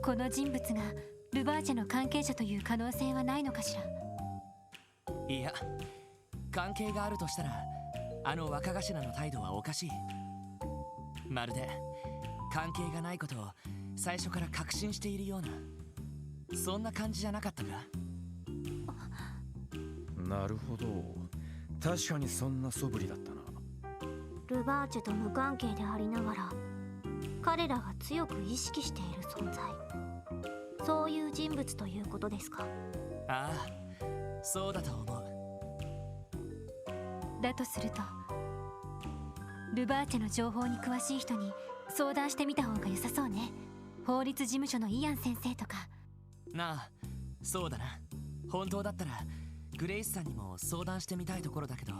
この人物がルバーチェの関係者という可能性はないのかしら。いや、関係があるとしたらあの若頭の態度はおかしい。まるで関係がないことを最初から確信しているような、そんな感じじゃなかったか？なるほど、確かにそんな素振りだったな。ルバーチェと無関係でありながら彼らが強く意識している存在、そういう人物ということですか？ああ、そうだと思う。だとするとルバーチェの情報に詳しい人に相談してみた方が良さそうね。法律事務所のイアン先生とか。なあ、そうだな。本当だったらグレイスさんにも相談してみたいところだけど。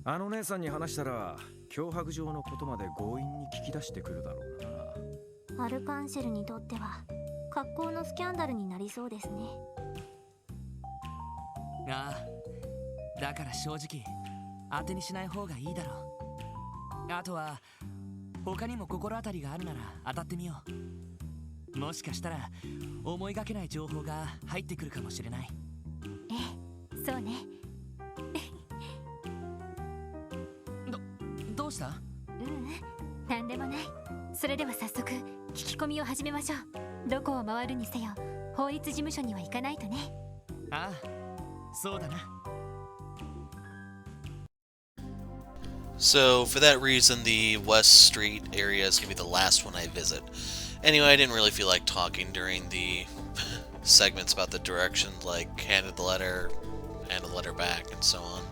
あの姉さんに話したら脅迫状のことまで強引に聞き出してくるだろうな。アルカンシェルにとっては格好のスキャンダルになりそうですね。ああ、だから正直当てにしない方がいいだろう。あとは他にも心当たりがあるなら当たってみよう。もしかしたら思いがけない情報が入ってくるかもしれない。ええ、そうね。どうした？なんでもない。それでは早速聞き込みを始めましょう。どこを回るにせよ法律事務所には行かないとね。ああ、そうだな。So, for that reason, the West Street area is going to be the last one I visit. Anyway, I didn't really feel like talking during the segments about the directions, like handed the letter back, and so on.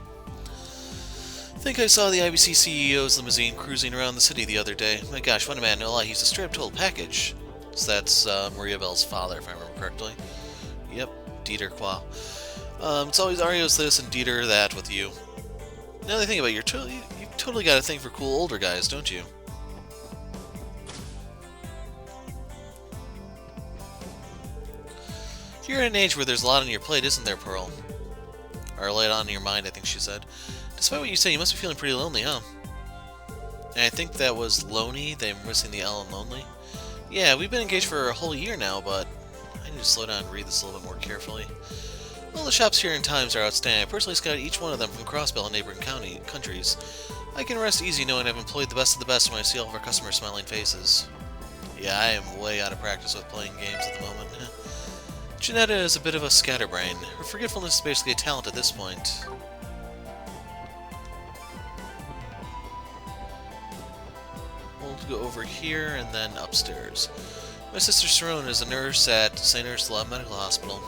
I think I saw the IBC CEO's limousine cruising around the city the other day. My gosh, what a man, no lie, he's a straight-up total package. So that's Maria Bell's father, if I remember correctly. Yep, Dieter Qua. It's always Ario's this and Dieter that with you. Now that I think about it, you've totally got a thing for cool older guys, don't you? You're at an age where there's a lot on your plate, isn't there, Pearl? Or a lot on your mind, I think she said. Despite what you say, you must be feeling pretty lonely, huh? And I think that was lonely. They're missing the L in lonely. Yeah, we've been engaged for a whole year now, but I need to slow down and read this a little bit more carefully. Well, the shops here in Times are outstanding. I personally scouted each one of them from Crossbell and neighboring countries. I can rest easy knowing I've employed the best of the best when I see all of our customers' smiling faces. Yeah, I am way out of practice with playing games at the moment. Janetta is a bit of a scatterbrain. Her forgetfulness is basically a talent at this point. We'll go over here and then upstairs. My sister Sarone is a nurse at St. Ursula Medical Hospital.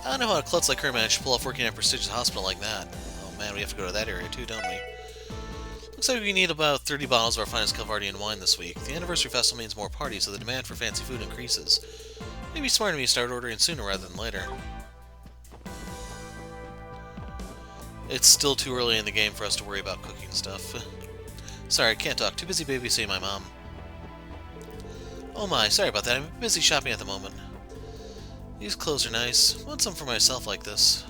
I don't know how a klutz like her managed to pull off working at a prestigious hospital like that. Oh man, we have to go to that area too, don't we? Looks like we need about 30 bottles of our finest Calvardian wine this week. The anniversary festival means more parties, so the demand for fancy food increases. Maybe smart of me to start ordering sooner rather than later. It's still too early in the game for us to worry about cooking stuff. Sorry, I can't talk. Too busy babysitting my mom. Oh my, sorry about that. I'm busy shopping at the moment. These clothes are nice. I want some for myself like this.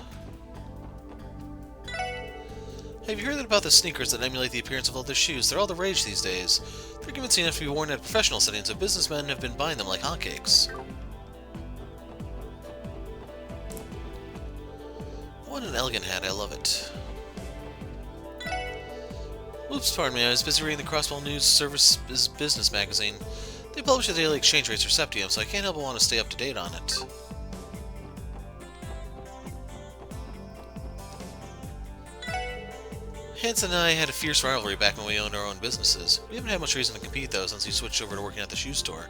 Have you heard about the sneakers that emulate the appearance of leather shoes? They're all the rage these days. They're convincing enough to be worn at professional settings, so businessmen have been buying them like hotcakes. What an elegant hat, I love it. Oops, pardon me, I was busy reading the Crossbell News Service's business magazine. They publish the daily exchange rates for Septium, so I can't help but want to stay up to date on it. Hanson and I had a fierce rivalry back when we owned our own businesses. We haven't had much reason to compete, though, since he switched over to working at the shoe store.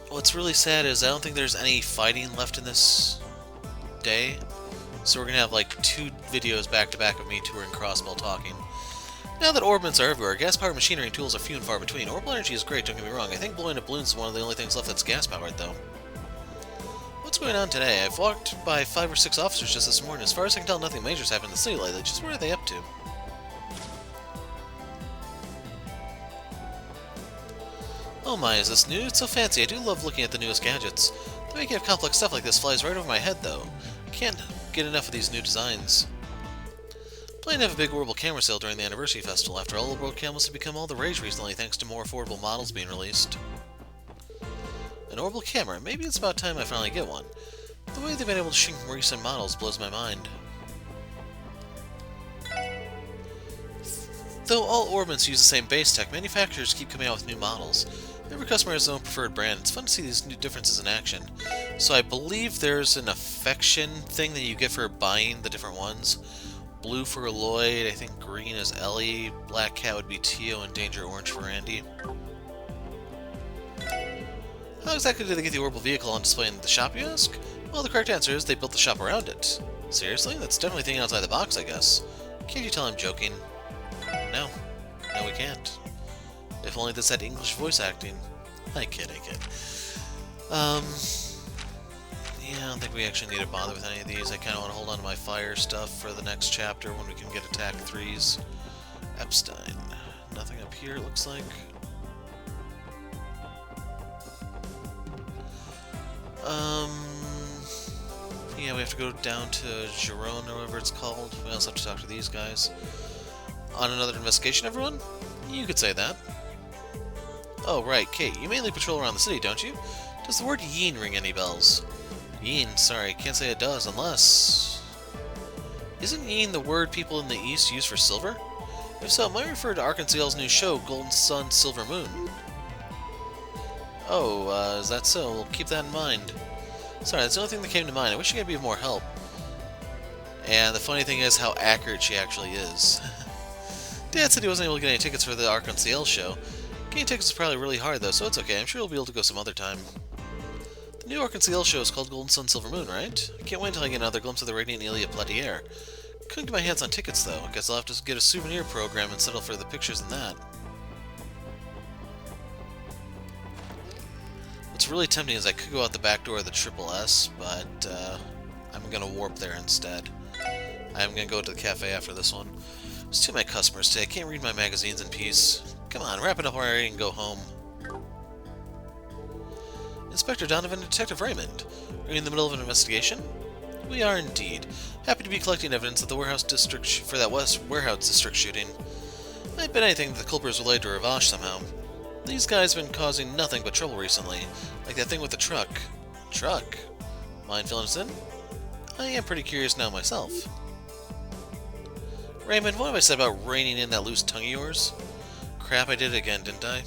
What's really sad is I don't think there's any fighting left in this day. So we're going to have like 2 videos back-to-back of me touring Crossbell talking. Now that orbments are everywhere, gas-powered machinery and tools are few and far between. Orbital energy is great, don't get me wrong. I think blowing up balloons is one of the only things left that's gas-powered, though. What's going on today? I've walked by 5 or 6 officers just this morning. As far as I can tell, nothing major's happened in the city lately. Just what are they up to? Oh my, is this new? It's so fancy. I do love looking at the newest gadgets. The making of complex stuff like this flies right over my head, though. I can't get enough of these new designs. Planning to have a big Orbital camera sale during the anniversary festival. After all, Orbital cameras have become all the rage recently thanks to more affordable models being released. An Orbital camera? Maybe it's about time I finally get one. The way they've been able to shrink recent models blows my mind. Though all orbits use the same base tech, manufacturers keep coming out with new models. Every customer has their own preferred brand. It's fun to see these new differences in action. So I believe there's an affection thing that you get for buying the different ones. Blue for Lloyd, I think green is Ellie, Black Cat would be Tio, and Danger Orange for Andy. How exactly did they get the orbital vehicle on display in the shop, you ask? Well, the correct answer is they built the shop around it. Seriously? That's definitely thinking outside the box, I guess. Can't you tell I'm joking? No. No, we can't. If only this had English voice acting. I kid. Yeah, I don't think we actually need to bother with any of these. I kind of want to hold on to my fire stuff for the next chapter when we can get attack 3s. Epstein. Nothing up here, it looks like. Yeah, we have to go down to Giron or whatever it's called. We also have to talk to these guys. On another investigation, everyone? You could say that. Oh, right, Kate, you mainly patrol around the city, don't you? Does the word Yeen ring any bells? Yeen, sorry, can't say it does, unless... Isn't Yeen the word people in the East use for silver? If so, it might refer to Arkansas's new show, Golden Sun, Silver Moon. Oh, is that so? We'll keep that in mind. Sorry, that's the only thing that came to mind. I wish I could be of more help. And the funny thing is how accurate she actually is. Dad said he wasn't able to get any tickets for the Arc on CL show. Getting tickets is probably really hard though, so it's okay. I'm sure he'll be able to go some other time. The new Arc on CL show is called Golden Sun Silver Moon, right? I can't wait until I get another glimpse of the radiant Ilya Platier. Couldn't get my hands on tickets though. I guess I'll have to get a souvenir program and settle for the pictures in that. What's really tempting is I could go out the back door of the Triple S, but I'm gonna warp there instead. I'm gonna go to the cafe after this one. There's too many customers today. I can't read my magazines in peace. Come on, wrap it up already and go home. Inspector Donovan and Detective Raymond. Are you in the middle of an investigation? We are indeed. Happy to be collecting evidence of the warehouse district for that West Warehouse District shooting. I'd bet anything that the culprit is related to Ravash somehow. These guys have been causing nothing but trouble recently. Like that thing with the truck. Truck? Mind filling us in? I am pretty curious now myself. Raymond, what have I said about reining in that loose tongue of yours? Crap, I did it again, didn't I?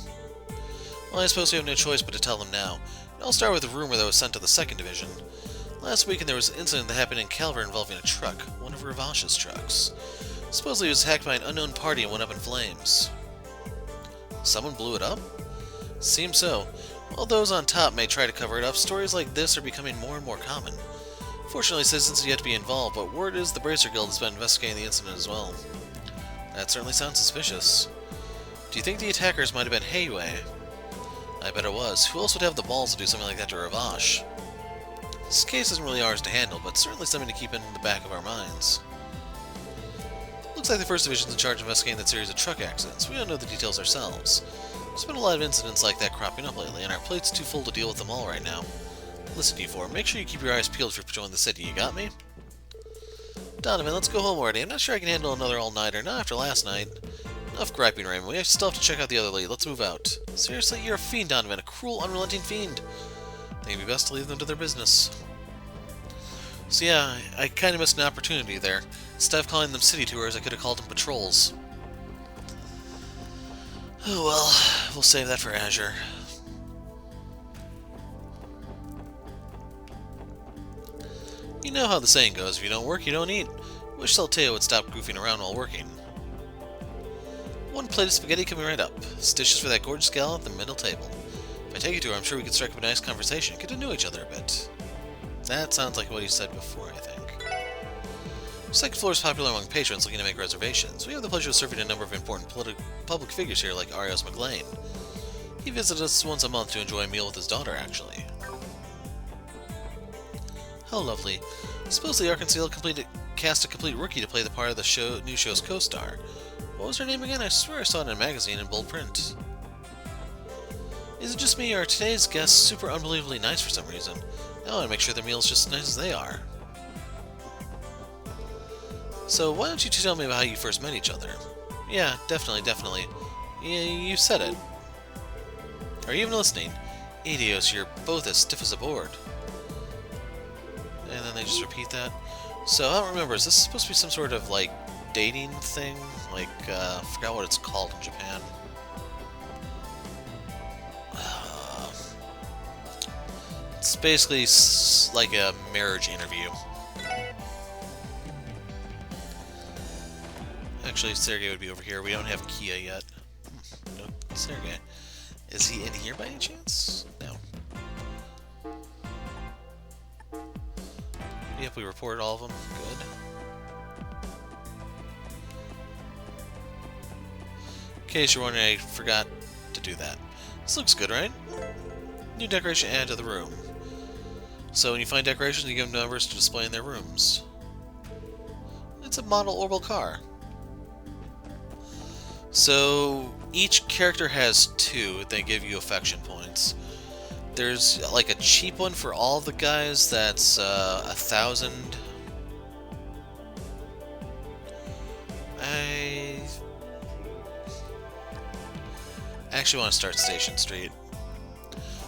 Well, I suppose we have no choice but to tell them now. I'll start with a rumor that was sent to the 2nd Division. Last weekend there was an incident that happened in Calvert involving a truck, one of Ravash's trucks. Supposedly it was hacked by an unknown party and went up in flames. Someone blew it up? Seems so. While those on top may try to cover it up, stories like this are becoming more and more common. Fortunately, citizens have yet to be involved, but word is the Bracer Guild has been investigating the incident as well. That certainly sounds suspicious. Do you think the attackers might have been Heiwei? I bet it was. Who else would have the balls to do something like that to Ravash? This case isn't really ours to handle, but certainly something to keep in the back of our minds. Looks like the 1st Division's in charge of investigating that series of truck accidents. We don't know the details ourselves. There's been a lot of incidents like that cropping up lately, and our plate's too full to deal with them all right now. Listen, D4, make sure you keep your eyes peeled for patrolling the city, you got me? Donovan, let's go home already. I'm not sure I can handle another all-nighter, not after last night. Enough griping, Raymond. We still have to check out the other lead. Let's move out. Seriously, you're a fiend, Donovan. A cruel, unrelenting fiend. I think it'd be best to leave them to their business. So yeah, I kind of missed an opportunity there. Instead of calling them city tours, I could have called them patrols. Oh well, we'll save that for Azure. You know how the saying goes, if you don't work, you don't eat. Wish Salteo would stop goofing around while working. One plate of spaghetti coming right up. Stitches for that gorgeous gal at the middle table. If I take you to her, I'm sure we could strike up a nice conversation, get to know each other a bit. That sounds like what he said before, I think. 2nd floor is popular among patrons looking to make reservations. We have the pleasure of serving a number of important public figures here, like Arios McLean. He visits us once a month to enjoy a meal with his daughter, actually. How lovely. Suppose the Arkansas cast a complete rookie to play the part of the new show's co-star. What was her name again? I swear I saw it in a magazine in bold print. Is it just me, or are today's guests super unbelievably nice for some reason? Now I want to make sure their meal's just as nice as they are. So why don't you two tell me about how you first met each other? Yeah, definitely. Yeah, you said it. Are you even listening? Idios, you're both as stiff as a board. And then they just repeat that. So I don't remember, is this supposed to be some sort of, like, dating thing? Like, I forgot what it's called in Japan. It's basically like a marriage interview. Actually, Sergey would be over here. We don't have Kia yet. No, Sergey. Is he in here by any chance? No. Yep, we reported all of them. Good. In case you're wondering, I forgot to do that. This looks good, right? New decoration added to the room. So when you find decorations, you give them numbers to display in their rooms. It's a model orbital car. So each character has 2. They give you affection points. There's like a cheap one for all the guys that's 1,000. I actually want to start Station Street.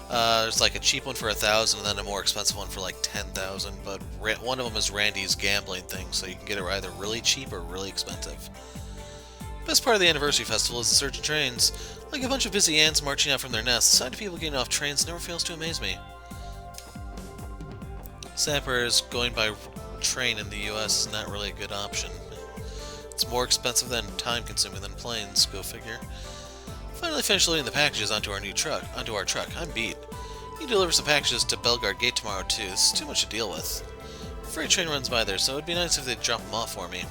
There's like a cheap one for 1,000 and then a more expensive one for like 10,000, but one of them is Randy's gambling thing, so you can get it either really cheap or really expensive. Best part of the anniversary festival is the surge of trains. Like a bunch of busy ants marching out from their nests, the sight of people getting off trains never fails to amaze me. Sappers going by train in the US is not really a good option. It's more expensive and time-consuming than planes, go figure. Finally finished loading the packages onto our truck. I'm beat. You deliver some packages to Belgard Gate tomorrow too. This is too much to deal with. Freight train runs by there, so it'd be nice if they'd drop them off for me.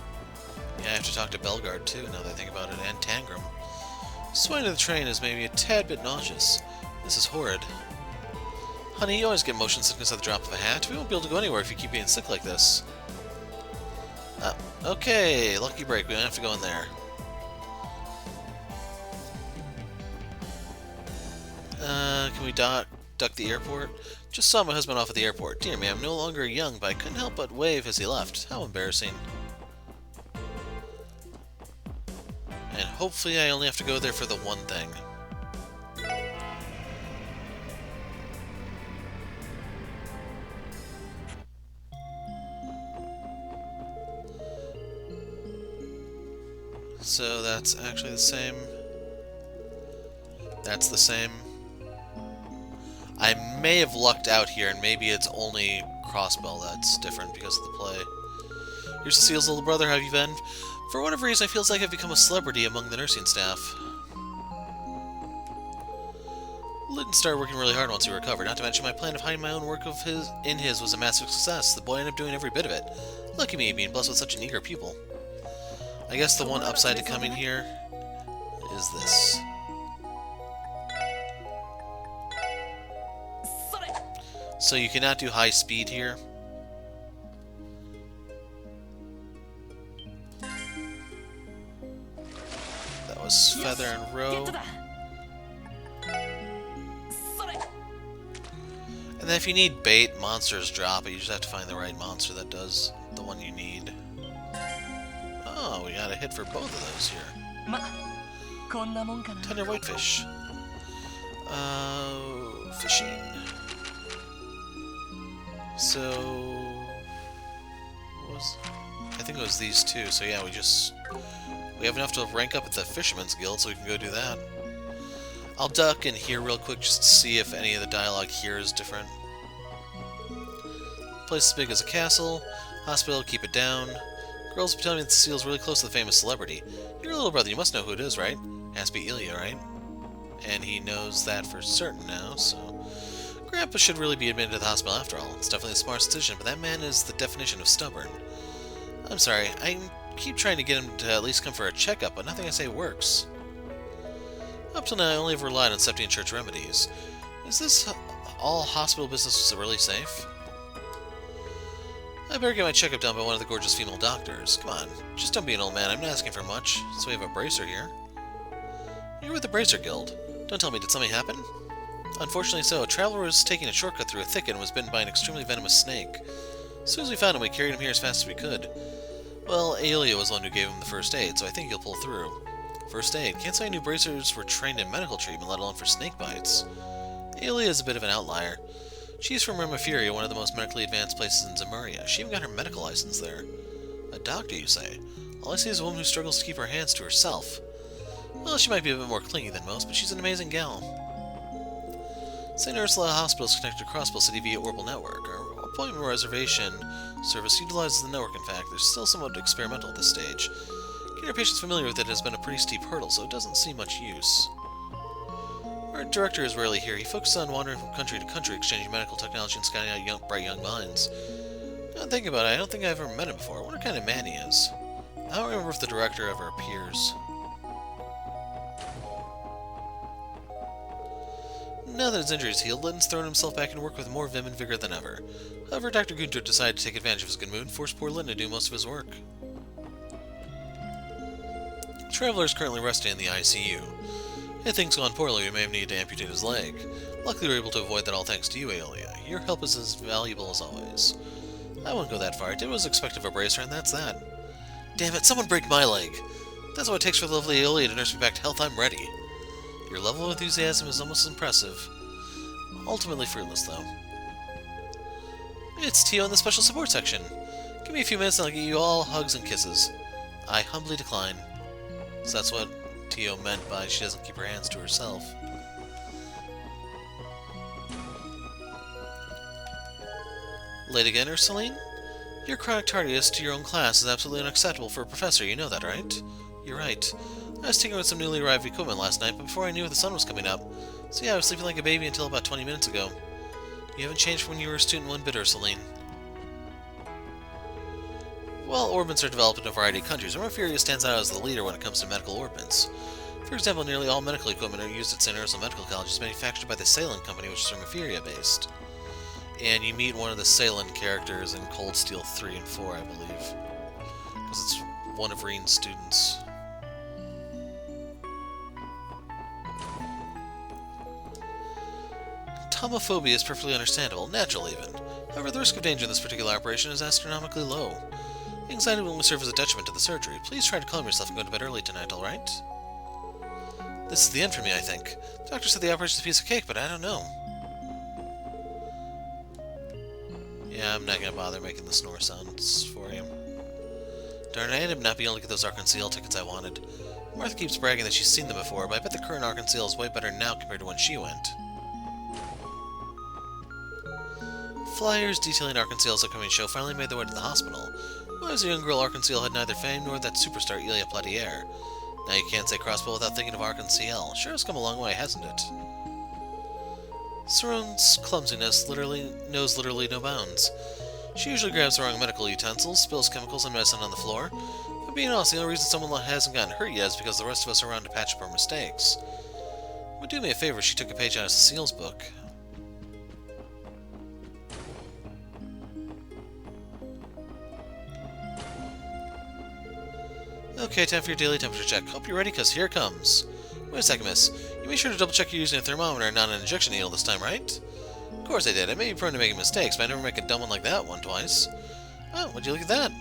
Yeah, I have to talk to Belgard too, now that I think about it, and Tangram. Swaying to the train is maybe a tad bit nauseous. This is horrid. Honey, you always get motion sickness at the drop of a hat. We won't be able to go anywhere if you keep being sick like this. Okay, lucky break. We don't have to go in there. Can we duck the airport? Just saw my husband off at the airport. Dear me, I'm no longer young, but I couldn't help but wave as he left. How embarrassing. And hopefully I only have to go there for the one thing. So that's actually the same. That's the same. I may have lucked out here, and maybe it's only Crossbell that's different because of the play. Here's Cecile's little brother. How have you been? For whatever reason, it feels like I've become a celebrity among the nursing staff. Lloyd started working really hard once he recovered. Not to mention, my plan of hiding my own work in his was a massive success. The boy ended up doing every bit of it. Lucky me, being blessed with such an eager pupil. I guess the one upside to coming here is this. So you cannot do high speed here. That was feather and row. And then if you need bait, monsters drop it. You just have to find the right monster that does the one you need. Oh, we got a hit for both of those here. Tender whitefish. Fishing. So, I think it was these two. So yeah, we have enough to rank up at the Fisherman's Guild, so we can go do that. I'll duck in here real quick just to see if any of the dialogue here is different. Place as big as a castle. Hospital, keep it down. Girls be telling me that Cecile's really close to the famous celebrity. Your little brother, you must know who it is, right? Has to be Ilya, right? And he knows that for certain now, so... Grandpa should really be admitted to the hospital after all. It's definitely a smart decision, but that man is the definition of stubborn. I'm sorry, I keep trying to get him to at least come for a checkup, but nothing I say works. Up till now, I only have relied on septic and church remedies. Is this all hospital business really safe? I better get my checkup done by one of the gorgeous female doctors. Come on, just don't be an old man. I'm not asking for much. So we have a bracer here. You're with the Bracer Guild. Don't tell me, did something happen? Unfortunately so. A traveler was taking a shortcut through a thicket and was bitten by an extremely venomous snake. As soon as we found him, we carried him here as fast as we could. Well, Ilya was the one who gave him the first aid, so I think he'll pull through. First aid? Can't say I knew bracers were trained in medical treatment, let alone for snake bites. Ilya is a bit of an outlier. She's from Remafuria, one of the most medically advanced places in Zemuria. She even got her medical license there. A doctor, you say? All I see is a woman who struggles to keep her hands to herself. Well, she might be a bit more clingy than most, but she's an amazing gal. St. Ursula Hospital is connected to Crossbell City via Orbital Network. Our appointment reservation service utilizes the network, in fact. They're still somewhat experimental at this stage. Getting our patients familiar with it has been a pretty steep hurdle, so it doesn't seem much use. Our director is rarely here. He focuses on wandering from country to country, exchanging medical technology and scouting out bright young minds. Now, thinking about it, I don't think I've ever met him before. I wonder what kind of man he is. I don't remember if the director ever appears. Now that his injury is healed, Linton's thrown himself back into work with more vim and vigor than ever. However, Dr. Gunter decided to take advantage of his good mood and force poor Linton to do most of his work. The traveler is currently resting in the ICU. If things gone poorly, we may have needed to amputate his leg. Luckily, we were able to avoid that all thanks to you, Ilya. Your help is as valuable as always. I won't go that far. I did what was expected of a bracer, and that's that. Damn it, someone break my leg! If that's what it takes for the lovely Ilya to nurse me back to health, I'm ready. Your level of enthusiasm is almost as impressive. Ultimately fruitless, though. It's Tio in the special support section. Give me a few minutes and I'll get you all hugs and kisses. I humbly decline. So that's what Tio meant by she doesn't keep her hands to herself. Late again, Ursuline? Your chronic tardiness to your own class is absolutely unacceptable for a professor, you know that, right? You're right. I was tinkering with some newly arrived equipment last night, but before I knew it, the sun was coming up. So yeah, I was sleeping like a baby until about 20 minutes ago. You haven't changed from when you were a student one bit, Ursuline. Well, orbits are developed in a variety of countries, and Refuria stands out as the leader when it comes to medical orbits. For example, nearly all medical equipment used at St. Ursula Medical College is manufactured by the Salem Company, which is Refuria-based. And you meet one of the Salem characters in Cold Steel 3 and 4, I believe. Because it's one of Reen's students. Tomophobia is perfectly understandable, natural even. However, the risk of danger in this particular operation is astronomically low. Anxiety will only serve as a detriment to the surgery. Please try to calm yourself and go to bed early tonight, alright? This is the end for me, I think. The doctor said the operation's a piece of cake, but I don't know. Yeah, I'm not gonna bother making the snore sounds for you. Darn, I ended up not being able to get those Arc-en-Ciel tickets I wanted. Martha keeps bragging that she's seen them before, but I bet the current Arc-en-Ciel is way better now compared to when she went. Flyers detailing Arc-en-Ciel's upcoming show finally made their way to the hospital. When I was a young girl, Arc-en-Ciel had neither fame nor that superstar Ilya Platier. Now you can't say Crossbell without thinking of Arc-en-Ciel. Sure has come a long way, hasn't it? Saron's clumsiness knows literally no bounds. She usually grabs the wrong medical utensils, spills chemicals and medicine on the floor. But being honest, the only reason someone hasn't gotten hurt yet is because the rest of us are around to patch up our mistakes. It would do me a favor if she took a page out of Cecile's book. Okay, time for your daily temperature check. Hope you're ready, because here it comes. Wait a second, miss. You made sure to double check you're using a thermometer and not an injection needle this time, right? Of course I did. I may be prone to making mistakes, but I never make a dumb one like that one twice. Oh, would you look at that?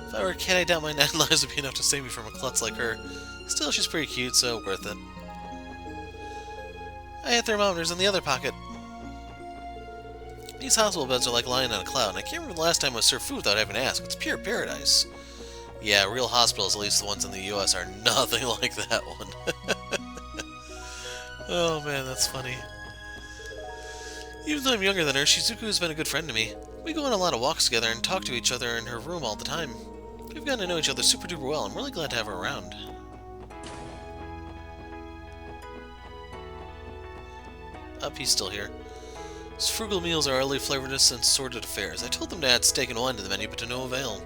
If I were a kid, I doubt my 9 lives would be enough to save me from a klutz like her. Still, she's pretty cute, so worth it. I had thermometers in the other pocket. These hospital beds are like lying on a cloud, and I can't remember the last time I was served food without having to ask. It's pure paradise. Yeah, real hospitals, at least the ones in the US, are nothing like that one. Oh man, that's funny. Even though I'm younger than her, Shizuku has been a good friend to me. We go on a lot of walks together and talk to each other in her room all the time. We've gotten to know each other super duper well. I'm really glad to have her around. He's still here. His frugal meals are oddly flavorless and sordid affairs. I told them to add steak and wine to the menu, but to no avail.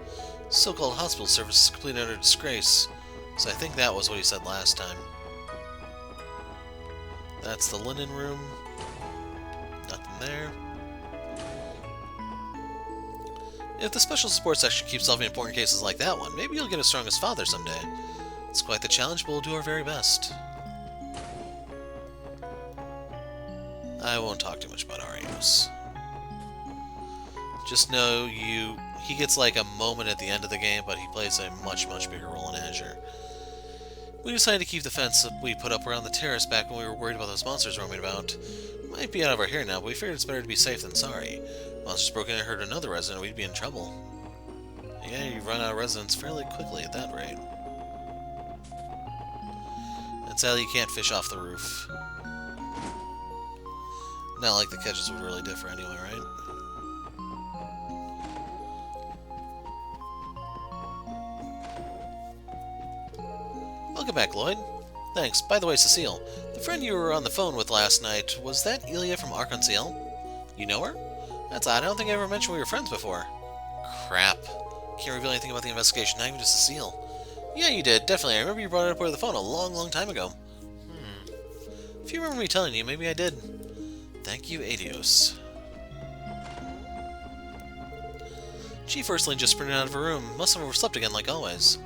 So-called hospital service is complete and utter disgrace. So I think that was what he said last time. That's the linen room. Nothing there. If the special support section keeps solving important cases like that one, maybe you'll get as strong as father someday. It's quite the challenge, but we'll do our very best. I won't talk too much about Arios. Just know he gets like a moment at the end of the game, but he plays a much, much bigger role in Azure. We decided to keep the fence that we put up around the terrace back when we were worried about those monsters roaming about. Might be out of our hair now, but we figured it's better to be safe than sorry. Monsters broke in and hurt another resident, we'd be in trouble. Yeah, you run out of residents fairly quickly at that rate. And sadly, you can't fish off the roof. Not like the catches would really differ anyway, right? Welcome back, Lloyd. Thanks. By the way, Cecile, the friend you were on the phone with last night, was that Ilya from Arc-en-Ciel? You know her? That's odd. I don't think I ever mentioned we were friends before. Crap. Can't reveal anything about the investigation, not even to Cecile. Yeah, you did. Definitely. I remember you brought it up over the phone a long, long time ago. If you remember me telling you, maybe I did. Thank you, Adios. Chief Ursuline just sprinted out of her room. Must have overslept again, like always.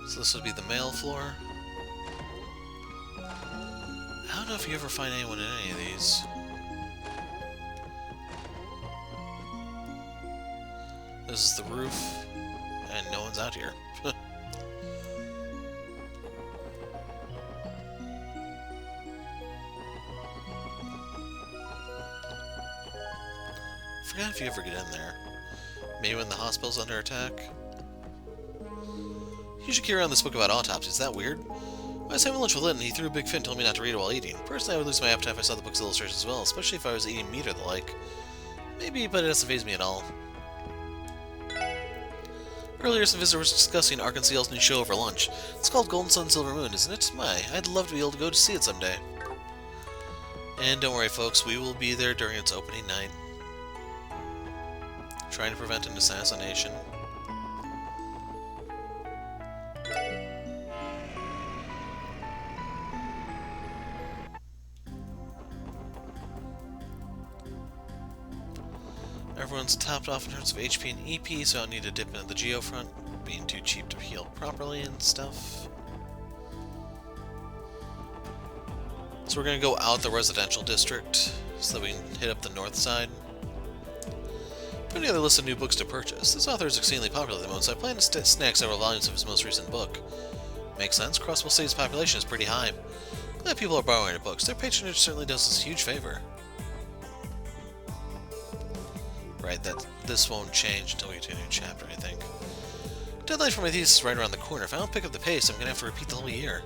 So this would be the male floor. I don't know if you ever find anyone in any of these. This is the roof, and no one's out here. Forgot if you ever get in there. Maybe when the hospital's under attack. You should carry around this book about autopsies. Is that weird? I was having lunch with Lynn and he threw a big fit and told me not to read it while eating. Personally, I would lose my appetite if I saw the book's illustrations as well, especially if I was eating meat or the like. Maybe, but it doesn't faze me at all. Earlier, some visitor was discussing Arkansas's new show over lunch. It's called Golden Sun Silver Moon, isn't it? My, I'd love to be able to go to see it someday. And don't worry, folks, we will be there during its opening night. Trying to prevent an assassination. Everyone's topped off in terms of HP and EP, so I don't need to dip into the Geo front, being too cheap to heal properly and stuff. So we're going to go out the residential district, so that we can hit up the north side. Put together a list of new books to purchase. This author is exceedingly popular at the moment, so I plan to snag several volumes of his most recent book. Makes sense, Crossbell City's population is pretty high. Glad people are borrowing our books. Their patronage certainly does us a huge favor. Right, that this won't change until we get to a new chapter, I think. Deadline for my thesis is right around the corner. If I don't pick up the pace, I'm going to have to repeat the whole year.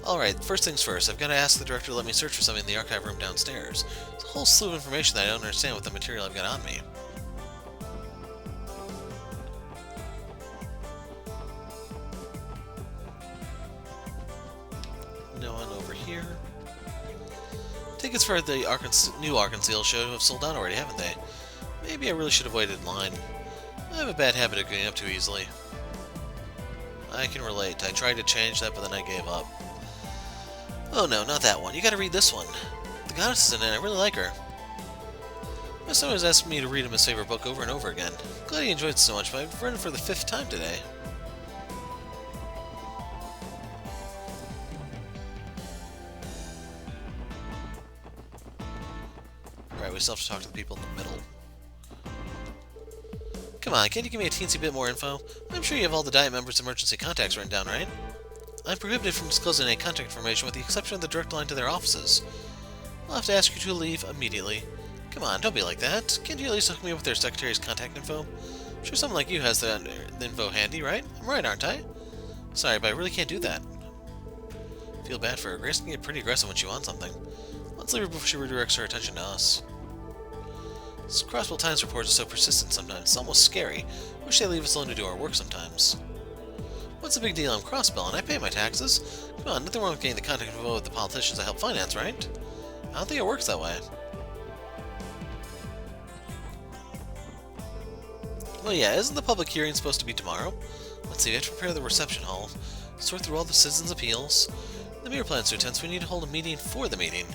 Alright, first things first, I've got to ask the director to let me search for something in the archive room downstairs. There's a whole slew of information that I don't understand with the material I've got on me. No one over here. Tickets for the new Arkansas show have sold out already, haven't they? Maybe I really should have waited in line. I have a bad habit of getting up too easily. I can relate. I tried to change that, but then I gave up. Oh no, not that one. You gotta read this one. The goddess is in it. I really like her. My son always asked me to read him his favorite book over and over again. Glad he enjoyed it so much, but I've read it for the 5th time today. Right, we still have to talk to the people in the middle. Come on, can't you give me a teensy bit more info? I'm sure you have all the Diet members' emergency contacts written down, right? I'm prohibited from disclosing any contact information with the exception of the direct line to their offices. I'll have to ask you to leave immediately. Come on, don't be like that. Can't you at least hook me up with their secretary's contact info? I'm sure someone like you has the info handy, right? I'm right, aren't I? Sorry, but I really can't do that. Feel bad for her. Grace can get pretty aggressive when she wants something. Let's leave her before she redirects her attention to us. This Crossbell Times reports are so persistent sometimes, it's almost scary. Wish they leave us alone to do our work sometimes. What's the big deal? I'm Crossbell and I pay my taxes. Come on, nothing wrong with getting the contact info with the politicians I help finance, right? I don't think it works that way. Well, yeah, isn't the public hearing supposed to be tomorrow? Let's see, we have to prepare the reception hall, sort through all the citizens' appeals. The mayor plans to attend, so we need to hold a meeting for the meeting.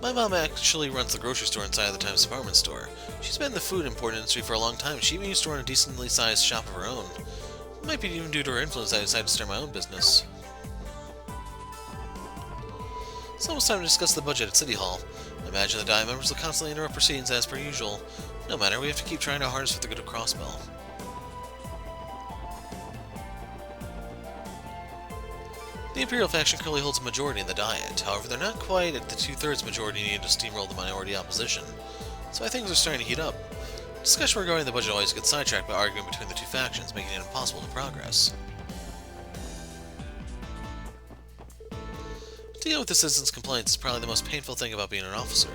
My mom actually runs the grocery store inside of the Times department store. She's been in the food import industry for a long time, and she even used to run a decently sized shop of her own. It might be even due to her influence I decided to start my own business. It's almost time to discuss the budget at City Hall. I imagine the Diet members will constantly interrupt proceedings as per usual. No matter, we have to keep trying our hardest for the good of Crossbell. The Imperial faction currently holds a majority in the Diet. However, they're not quite at the 2/3 majority needed to steamroll the minority opposition. So things are starting to heat up. Discussion regarding the budget always gets sidetracked by arguing between the two factions, making it impossible to progress. Dealing with the citizens' complaints is probably the most painful thing about being an officer.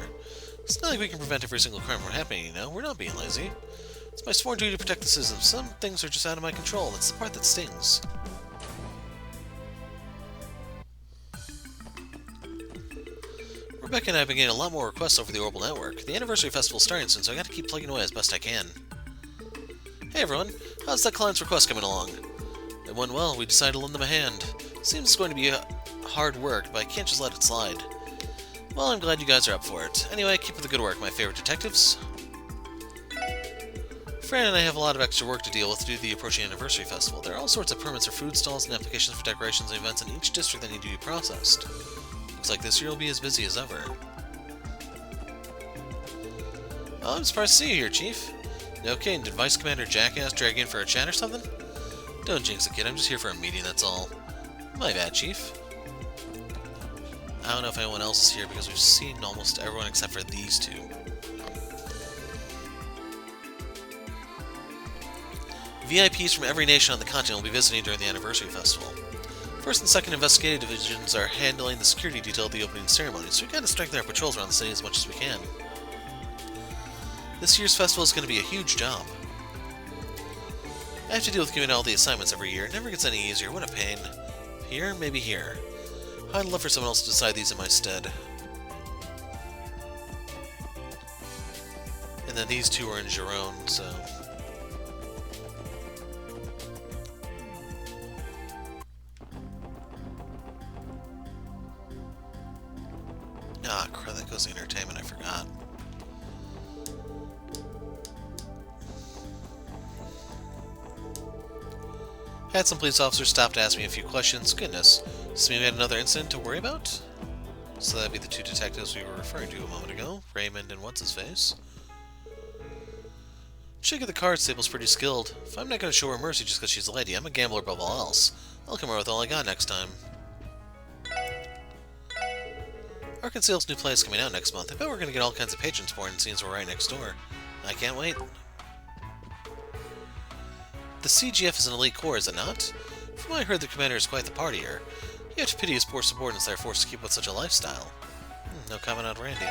It's not like we can prevent every single crime from happening, you know? We're not being lazy. It's my sworn duty to protect the citizens. Some things are just out of my control. That's the part that stings. Rebecca and I have been getting a lot more requests over the Orbital Network. The anniversary festival's starting soon, so I gotta keep plugging away as best I can. Hey everyone, how's that client's request coming along? It went well, we decided to lend them a hand. Seems it's going to be hard work, but I can't just let it slide. Well, I'm glad you guys are up for it. Anyway, keep up the good work, my favorite detectives. Fran and I have a lot of extra work to deal with due to the approaching anniversary festival. There are all sorts of permits for food stalls and applications for decorations and events in each district that need to be processed. Looks like this year will be as busy as ever. Oh, I'm surprised to see you here, Chief. You okay, did Vice Commander Jackass drag you in for a chat or something? Don't jinx it, kid. I'm just here for a meeting, that's all. My bad, Chief. I don't know if anyone else is here because we've seen almost everyone except for these two. VIPs from every nation on the continent will be visiting during the anniversary festival. First and second investigative divisions are handling the security detail of the opening ceremony, so we gotta strengthen our patrols around the city as much as we can. This year's festival is going to be a huge job. I have to deal with giving all the assignments every year. It never gets any easier. What a pain. Here, maybe here. I'd love for someone else to decide these in my stead. And then these two are in Giron, so... Ah, crap, that goes to entertainment, I forgot. Had some police officers stop to ask me a few questions. Goodness, does mean we had another incident to worry about? So that'd be the two detectives we were referring to a moment ago, Raymond and what's-his-face. Chick at the card stable's pretty skilled. If I'm not going to show her mercy just because she's a lady, I'm a gambler above all else. I'll come out with all I got next time. Arkansas's new play is coming out next month. I bet we're going to get all kinds of patrons for it, and since we're right next door. I can't wait. The CGF is an elite corps, is it not? From what I heard, the commander is quite the partier. You have to pity his poor subordinates that are forced to keep with such a lifestyle. No comment on Randy.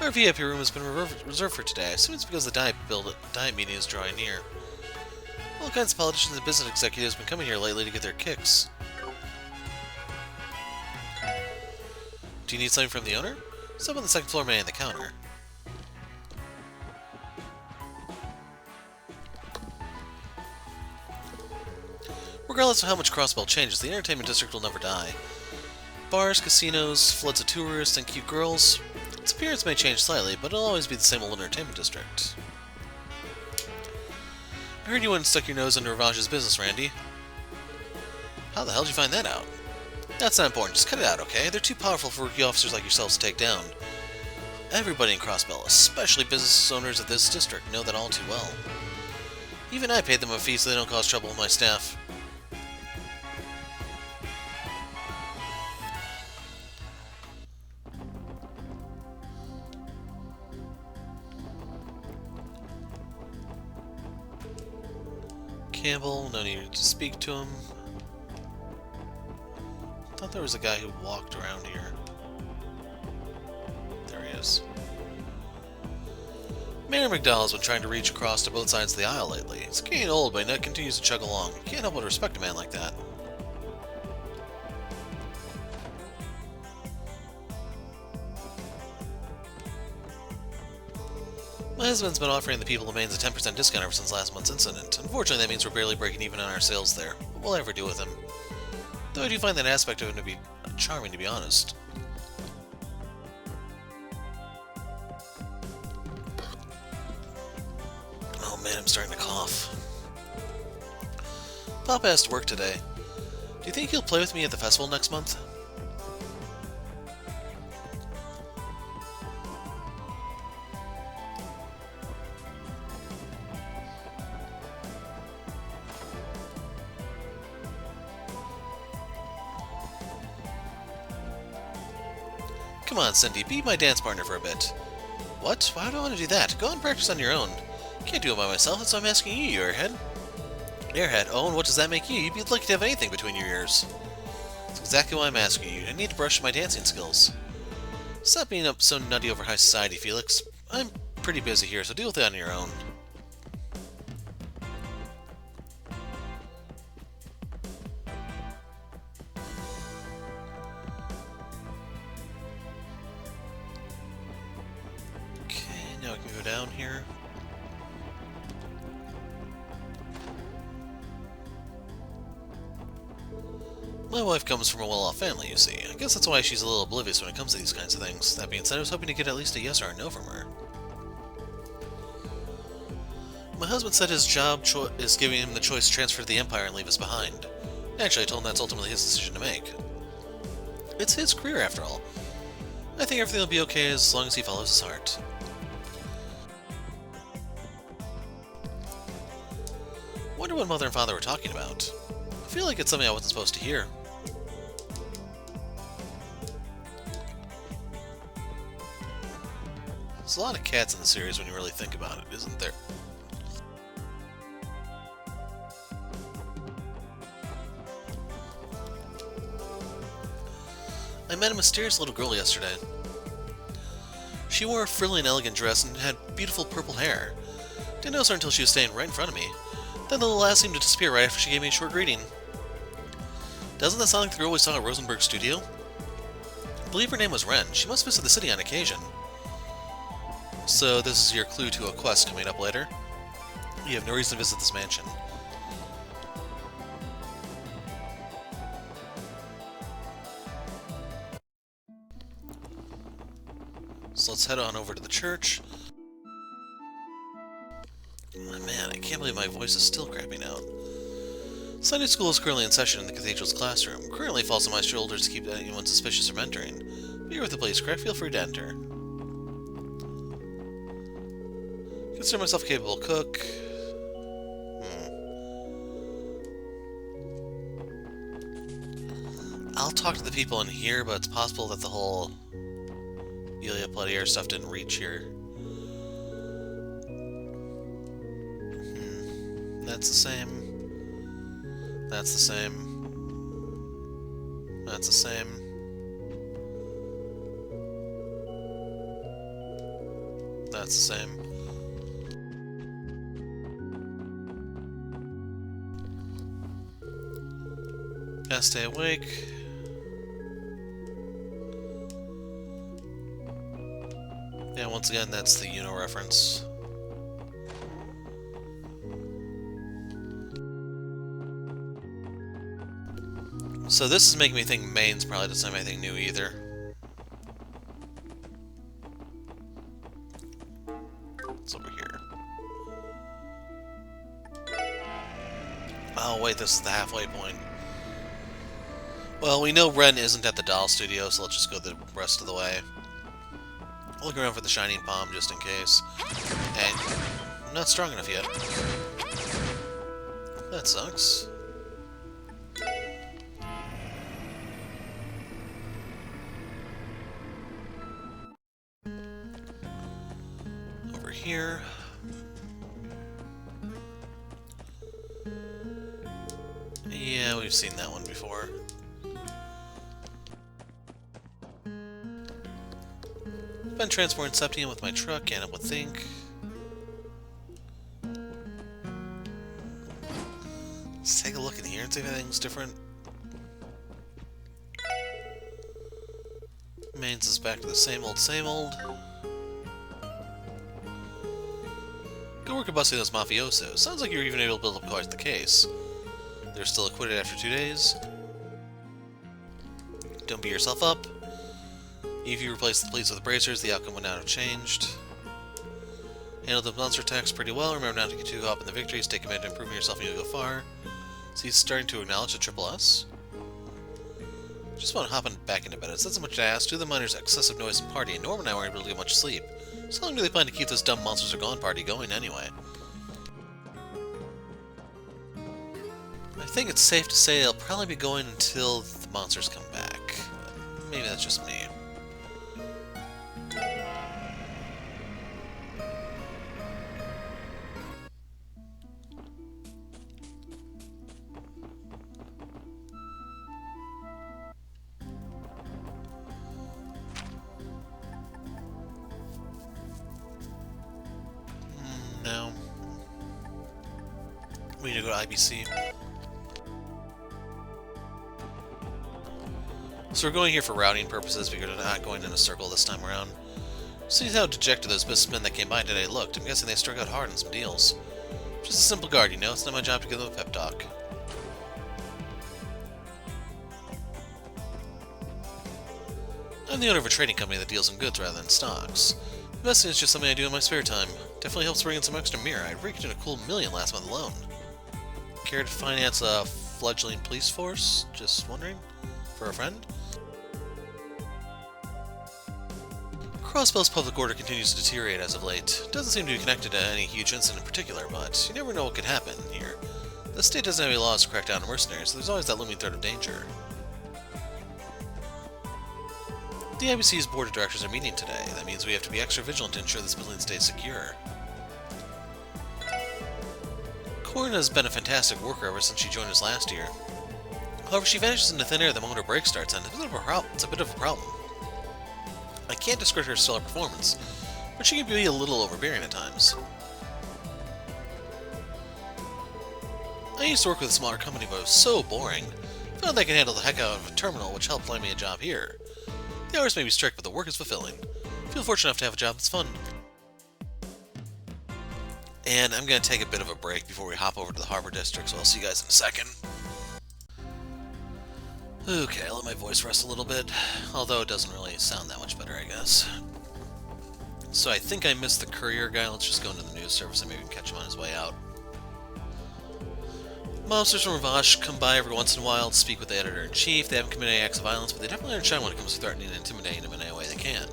Our VIP room has been reserved for today. I assume it's because the diet meeting is drawing near. All kinds of politicians and business executives have been coming here lately to get their kicks. Do you need something from the owner? Stop on the second floor man at the counter. Regardless of how much Crossbell changes, the entertainment district will never die. Bars, casinos, floods of tourists, and cute girls. Its appearance may change slightly, but it'll always be the same old entertainment district. I heard you went and stuck your nose into Ravaj's business, Randy. How the hell did you find that out? That's not important, just cut it out, okay? They're too powerful for rookie officers like yourselves to take down. Everybody in Crossbell, especially business owners of this district, know that all too well. Even I paid them a fee so they don't cause trouble with my staff. Campbell, no need to speak to him. Thought there was a guy who walked around here. There he is. Mayor McDowell has been trying to reach across to both sides of the aisle lately. He's getting old, but he continues to chug along. You can't help but respect a man like that. My husband's been offering the people of Maine's a 10% discount ever since last month's incident. Unfortunately, that means we're barely breaking even on our sales there. What will I ever do with him? Though I do find that aspect of him to be charming, to be honest. Oh man, I'm starting to cough. Papa has to work today. Do you think he'll play with me at the festival next month? Come on, Cindy, be my dance partner for a bit. What? Why do I want to do that? Go and practice on your own. Can't do it by myself, that's why I'm asking you, airhead. Airhead? Oh, and what does that make you? You'd be lucky to have anything between your ears. That's exactly why I'm asking you. I need to brush my dancing skills. Stop being up so nutty over high society, Felix. I'm pretty busy here, so deal with it on your own. Now we can go down here. My wife comes from a well-off family, you see. I guess that's why she's a little oblivious when it comes to these kinds of things. That being said, I was hoping to get at least a yes or a no from her. My husband said his job is giving him the choice to transfer to the Empire and leave us behind. Actually, I told him that's ultimately his decision to make. It's his career, after all. I think everything will be okay as long as he follows his heart. Wonder what Mother and Father were talking about. I feel like it's something I wasn't supposed to hear. There's a lot of cats in the series when you really think about it, isn't there? I met a mysterious little girl yesterday. She wore a frilly and elegant dress and had beautiful purple hair. Didn't notice her until she was standing right in front of me. Then the little lass seemed to disappear right after she gave me a short greeting. Doesn't that sound like the girl we saw at Rosenberg's studio? I believe her name was Ren. She must visit the city on occasion. So this is your clue to a quest coming up later. You have no reason to visit this mansion. So let's head on over to the church. Oh, man, I can't believe my voice is still crapping out. Sunday school is currently in session in the cathedral's classroom. Currently falls on my shoulders to keep anyone suspicious from entering. If you're with the place, correct? Feel free to enter. Consider myself a capable cook. I'll talk to the people in here, but it's possible that the whole Ilya Platier stuff didn't reach here. That's the same. That's the same. That's the same. That's the same. Gotta stay awake. Yeah, once again, that's the reference. So this is making me think Maine's probably doesn't have anything new either. It's over here. Oh wait, this is the halfway point. Well, we know Ren isn't at the doll studio, so let's just go the rest of the way. Look around for the shining palm just in case. Hey, I'm not strong enough yet. That sucks. Over here. Yeah, we've seen that one before. Been transporting Septium with my truck, and I would think. Let's take a look in here and see if anything's different. Mainz is back to the same old, same old. Good work at busting those mafiosos. Sounds like you're even able to build up quite the case. They're still acquitted after 2 days. Don't beat yourself up. If you replace the police with bracers, the outcome would not have changed. Handled the monster attacks pretty well. Remember not to get too caught up in the victories. Take command to improving yourself and you'll go far. So he's starting to acknowledge the Triple S. Just want to hop back into bed. It's not so much to ask. Due to the miners' excessive noise and partying, Norm and I weren't able to get much sleep. So how long do they plan to keep this dumb monsters are gone party going anyway? I think it's safe to say they'll probably be going until the monsters come back. Maybe that's just me. No. We need to go to IBC. So we're going here for routing purposes because we're not going in a circle this time around. See how dejected those businessmen that came by today looked. I'm guessing they struck out hard on some deals. Just a simple guard, you know. It's not my job to give them a pep talk. I'm the owner of a trading company that deals in goods rather than stocks. Investing is just something I do in my spare time. Definitely helps bring in some extra mirror. I raked in a cool $1 million last month alone. Care to finance a fledgling police force? Just wondering? For a friend? Crossbell's public order continues to deteriorate as of late. Doesn't seem to be connected to any huge incident in particular, but you never know what could happen here. The state doesn't have any laws to crack down on mercenaries, so there's always that looming threat of danger. The IBC's board of directors are meeting today. That means we have to be extra vigilant to ensure this building stays secure. Korn has been a fantastic worker ever since she joined us last year. However, she vanishes into thin air the moment her break starts, and it's a bit of a problem. I can't discredit her stellar performance, but she can be a little overbearing at times. I used to work with a smaller company, but it was so boring. I found I can handle the heck out of a terminal, which helped land me a job here. The hours may be strict, but the work is fulfilling. I feel fortunate enough to have a job that's fun. And I'm going to take a bit of a break before we hop over to the Harbor District, so I'll see you guys in a second. Okay, I'll let my voice rest a little bit, although it doesn't really sound that much better, I guess. So I think I missed the courier guy. Let's just go into the news service and maybe catch him on his way out. Mobsters from Ravash come by every once in a while to speak with the editor-in-chief. They haven't committed any acts of violence, but they definitely aren't shy when it comes to threatening and intimidating him in any way they can.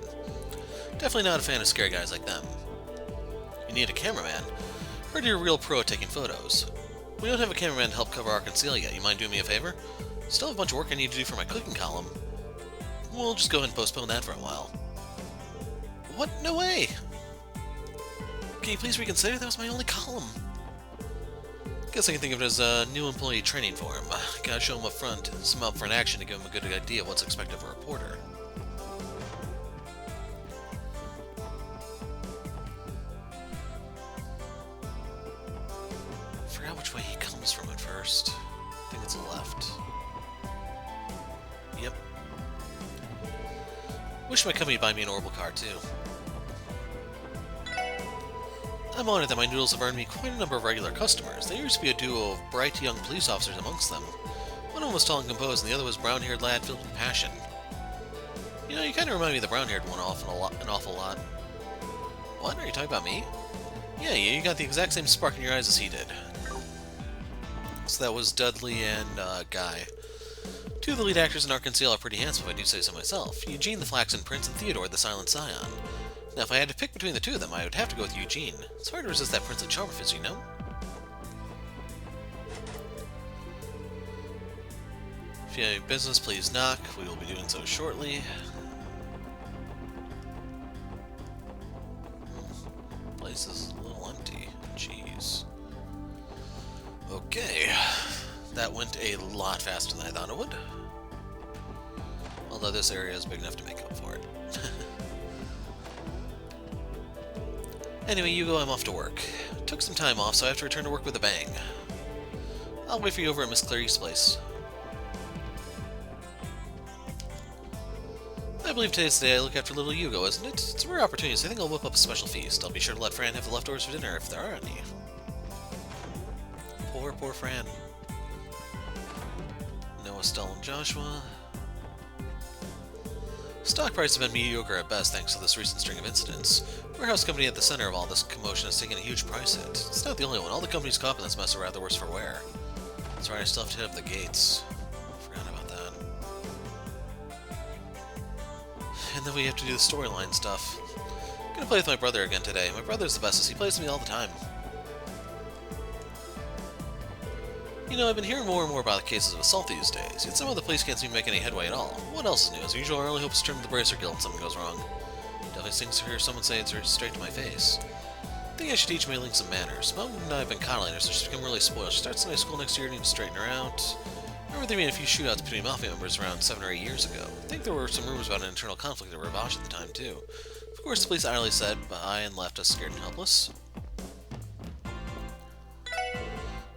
Definitely not a fan of scary guys like them. You need a cameraman. Heard you're a real pro at taking photos. We don't have a cameraman to help cover our conceal yet. You mind doing me a favor? Still have a bunch of work I need to do for my cooking column. We'll just go ahead and postpone that for a while. What? No way! Can you please reconsider? That was my only column. Guess I can think of it as a new employee training for him. Gotta show him up front, some upfront action to give him a good idea of what's expected of a reporter. Forgot which way he comes from at first. I think it's a left. Yep. Wish my company would buy me an orbital car, too. I'm honored that my noodles have earned me quite a number of regular customers. There used to be a duo of bright young police officers amongst them. One of them was tall and composed, and the other was a brown-haired lad filled with passion. You know, you kind of remind me of the brown-haired one an awful lot. What? Are you talking about me? Yeah, you got the exact same spark in your eyes as he did. So that was Dudley and Guy. Two of the lead actors in Ark Conceal are pretty handsome, if I do say so myself. Eugene the Flaxen Prince and Theodore the Silent Scion. Now, if I had to pick between the two of them, I would have to go with Eugene. It's hard to resist that Prince of Charm of his, you know? If you have any business, please knock. We will be doing so shortly. Place is a little empty. Jeez. Okay. That went a lot faster than I thought it would. Although this area is big enough to make up for it. Anyway, Hugo, I'm off to work. Took some time off, so I have to return to work with a bang. I'll wait for you over at Miss Clarice's place. I believe today's the day I look after little Hugo, isn't it? It's a rare opportunity, so I think I'll whip up a special feast. I'll be sure to let Fran have the leftovers for dinner if there are any. Poor Fran. Noah, Stella, and Joshua. Stock prices have been mediocre at best thanks to this recent string of incidents. The warehouse company at the center of all this commotion has taken a huge price hit. It's not the only one. All the companies caught in this mess are rather worse for wear. That's right, I still have to hit up the gates. Forgot about that. And then we have to do the storyline stuff. I'm gonna play with my brother again today. My brother's the bestest. He plays with me all the time. You know, I've been hearing more and more about the cases of assault these days, yet some of the police can't seem to make any headway at all. What else is new? As usual, our only hope is to turn to the Bracer Guild when something goes wrong. Definitely stings to hear someone say it straight to my face. I think I should teach Mei Ling some manners. Mom and I have been coddling her, so she's become really spoiled. She starts Sunday school next year and need to straighten her out. I remember there being a few shootouts between Mafia members around 7 or 8 years ago. I think there were some rumors about an internal conflict at Ravash at the time, too. Of course, the police idly said bye and left us scared and helpless.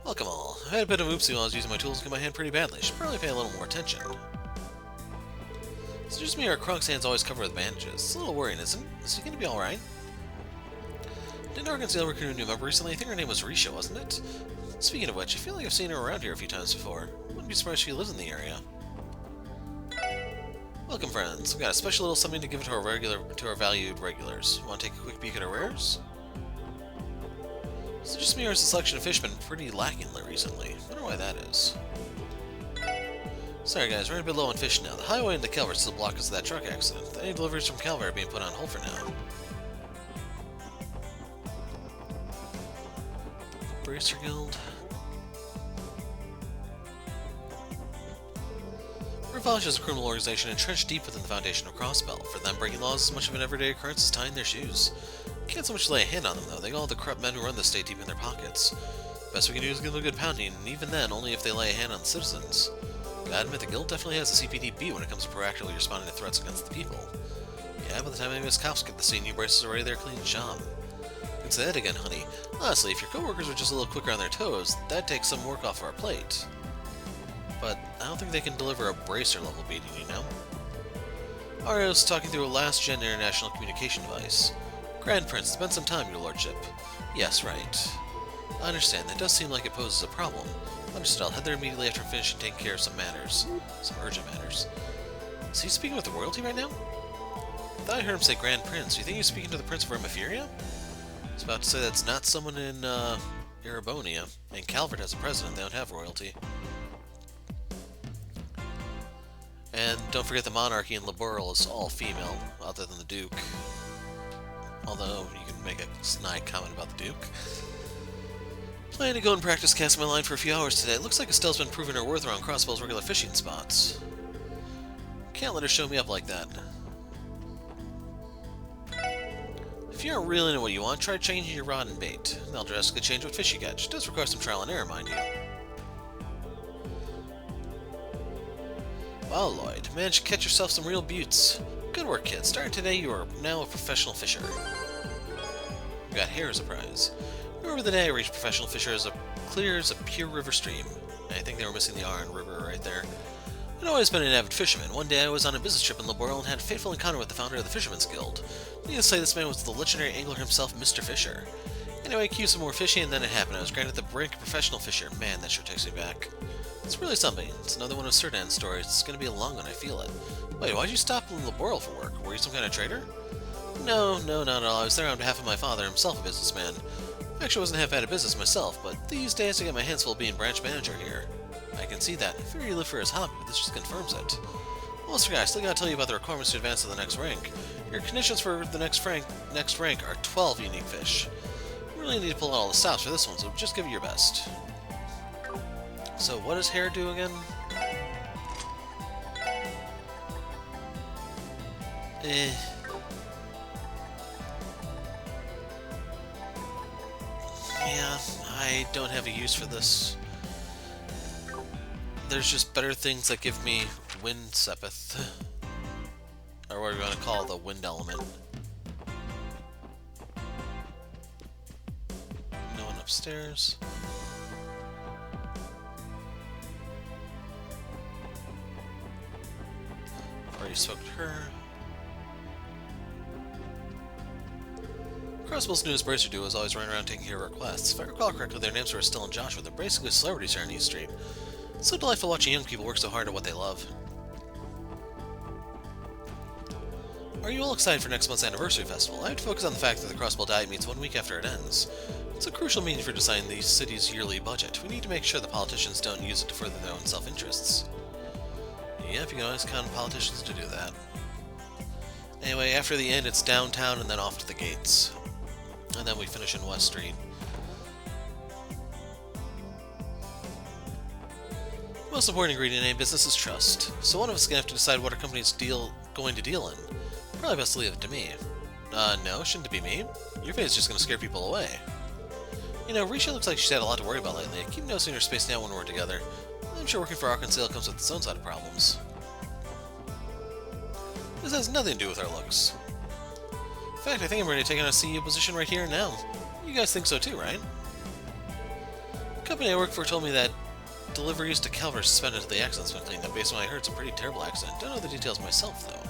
Welcome all. I had a bit of oopsie while I was using my tools and cut my hand pretty badly. Should probably pay a little more attention. It's just me, our Kronk's hand's always covered with bandages. It's a little worrying, isn't it? Is he gonna be alright? Didn't Ark Conceal recruit a new member recently? I think her name was Risha, wasn't it? Speaking of which, I feel like I've seen her around here a few times before. Wouldn't be surprised if she lives in the area. Welcome, friends. We've got a special little something to give to our valued regulars. Want to take a quick peek at our wares? Is it just me, or has the selection of fish been pretty lacking recently? I wonder why that is. Sorry guys, we're a bit low on fish now. The highway into Calvert still blocked because of that truck accident. Any deliveries from Calvert are being put on hold for now. Bracer Guild. Revolution is a criminal organization entrenched deep within the foundation of Crossbell. For them, breaking laws is as much of an everyday occurrence as tying their shoes. Can't so much lay a hand on them, though. They got all the corrupt men who run the state deep in their pockets. Best we can do is give them a good pounding, and even then, only if they lay a hand on the citizens. Gotta admit, the guild definitely has a CPD beat when it comes to proactively responding to threats against the people. Yeah, by the time any of us cops get the scene, new braces are already there clean job. You can say that again, honey. Honestly, if your coworkers were just a little quicker on their toes, that'd take some work off our plate. But I don't think they can deliver a bracer-level beating, you know? Ario's talking through a last-gen international communication device. Grand Prince, it's been some time, your lordship. Yes, right. I understand, that does seem like it poses a problem. Understood, I'll head there immediately after finishing taking care of some matters. Some urgent matters. Is he speaking with the royalty right now? I thought I heard him say Grand Prince. Do you think he's speaking to the Prince of Remiferia? I was about to say that's not someone in, Erebonia. And Calvert has a president, they don't have royalty. And don't forget the monarchy in Laboral is all female, other than the Duke. Although, you can make a snide comment about the Duke. Plan to go and practice casting my line for a few hours today. It looks like Estelle's been proving her worth around Crossbell's regular fishing spots. Can't let her show me up like that. If you aren't reeling in what you want, try changing your rod and bait. They'll drastically change what fish you catch. It does require some trial and error, mind you. Wow, Lloyd, managed to catch yourself some real buttes. Good work, kid. Starting today, you are now a professional fisher. You got hair as a prize. Remember the day I reached professional fisher as clear as a pure river stream. I think they were missing the R in river right there. I'd always been an avid fisherman. One day I was on a business trip in Laboral and had a fateful encounter with the founder of the Fisherman's Guild. Needless to say, this man was the legendary angler himself, Mr. Fisher. Anyway, I accused some more fishing, and then it happened. I was granted the rank of professional fisher. Man, that sure takes me back. It's really something. It's another one of Serdan's stories. It's gonna be a long one, I feel it. Wait, why'd you stop in Laboral for work? Were you some kind of trader? No, not at all. I was there on behalf of my father, himself a businessman. I actually wasn't half bad at business myself, but these days I get my hands full being branch manager here. I can see that. I figure you live for his hobby, but this just confirms it. Well, Mr. Guy, I still gotta tell you about the requirements to advance to the next rank. Your conditions for the next rank are 12 unique fish. You really need to pull out all the stops for this one, so just give it your best. So what does hair do again? Yeah, I don't have a use for this. There's just better things that give me wind sepith. Or what we're going to call the wind element. No one upstairs. Already spoke to her. Crossbell's newest bracer duo is always running around taking care of requests. If I recall correctly, their names were Estelle and Joshua. They're basically celebrities here on East Street. It's so delightful watching young people work so hard at what they love. Are you all excited for next month's anniversary festival? I have to focus on the fact that the Crossbell Diet meets 1 week after it ends. It's a crucial meeting for deciding the city's yearly budget. We need to make sure the politicians don't use it to further their own self-interests. Yep, you can always count on politicians to do that. Anyway, after the end, it's downtown and then off to the gates. And then we finish in West Street. The most important ingredient in any business is trust. So one of us is going to have to decide what our company's going to deal in. Probably best to leave it to me. No, shouldn't it be me? Your face is just going to scare people away. You know, Risha looks like she's had a lot to worry about lately. I keep noticing her spacing out when we're together. I'm sure working for Arkansas comes with its own set of problems. This has nothing to do with our looks. In fact, I think I'm ready to take on a CEO position right here and now. You guys think so too, right? The company I work for told me that deliveries to Calvert suspended until the accident's been cleaned up. Based on what I heard, it's a pretty terrible accident. Don't know the details myself, though.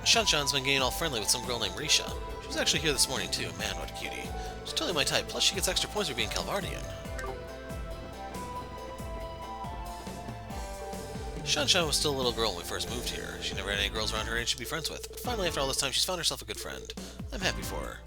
Shanshan's been getting all friendly with some girl named Risha. She was actually here this morning, too. Man, what a cutie. She's totally my type, plus she gets extra points for being Calvardian. Shanshan was still a little girl when we first moved here. She never had any girls around her age to be friends with, but finally after all this time she's found herself a good friend. I'm happy for her.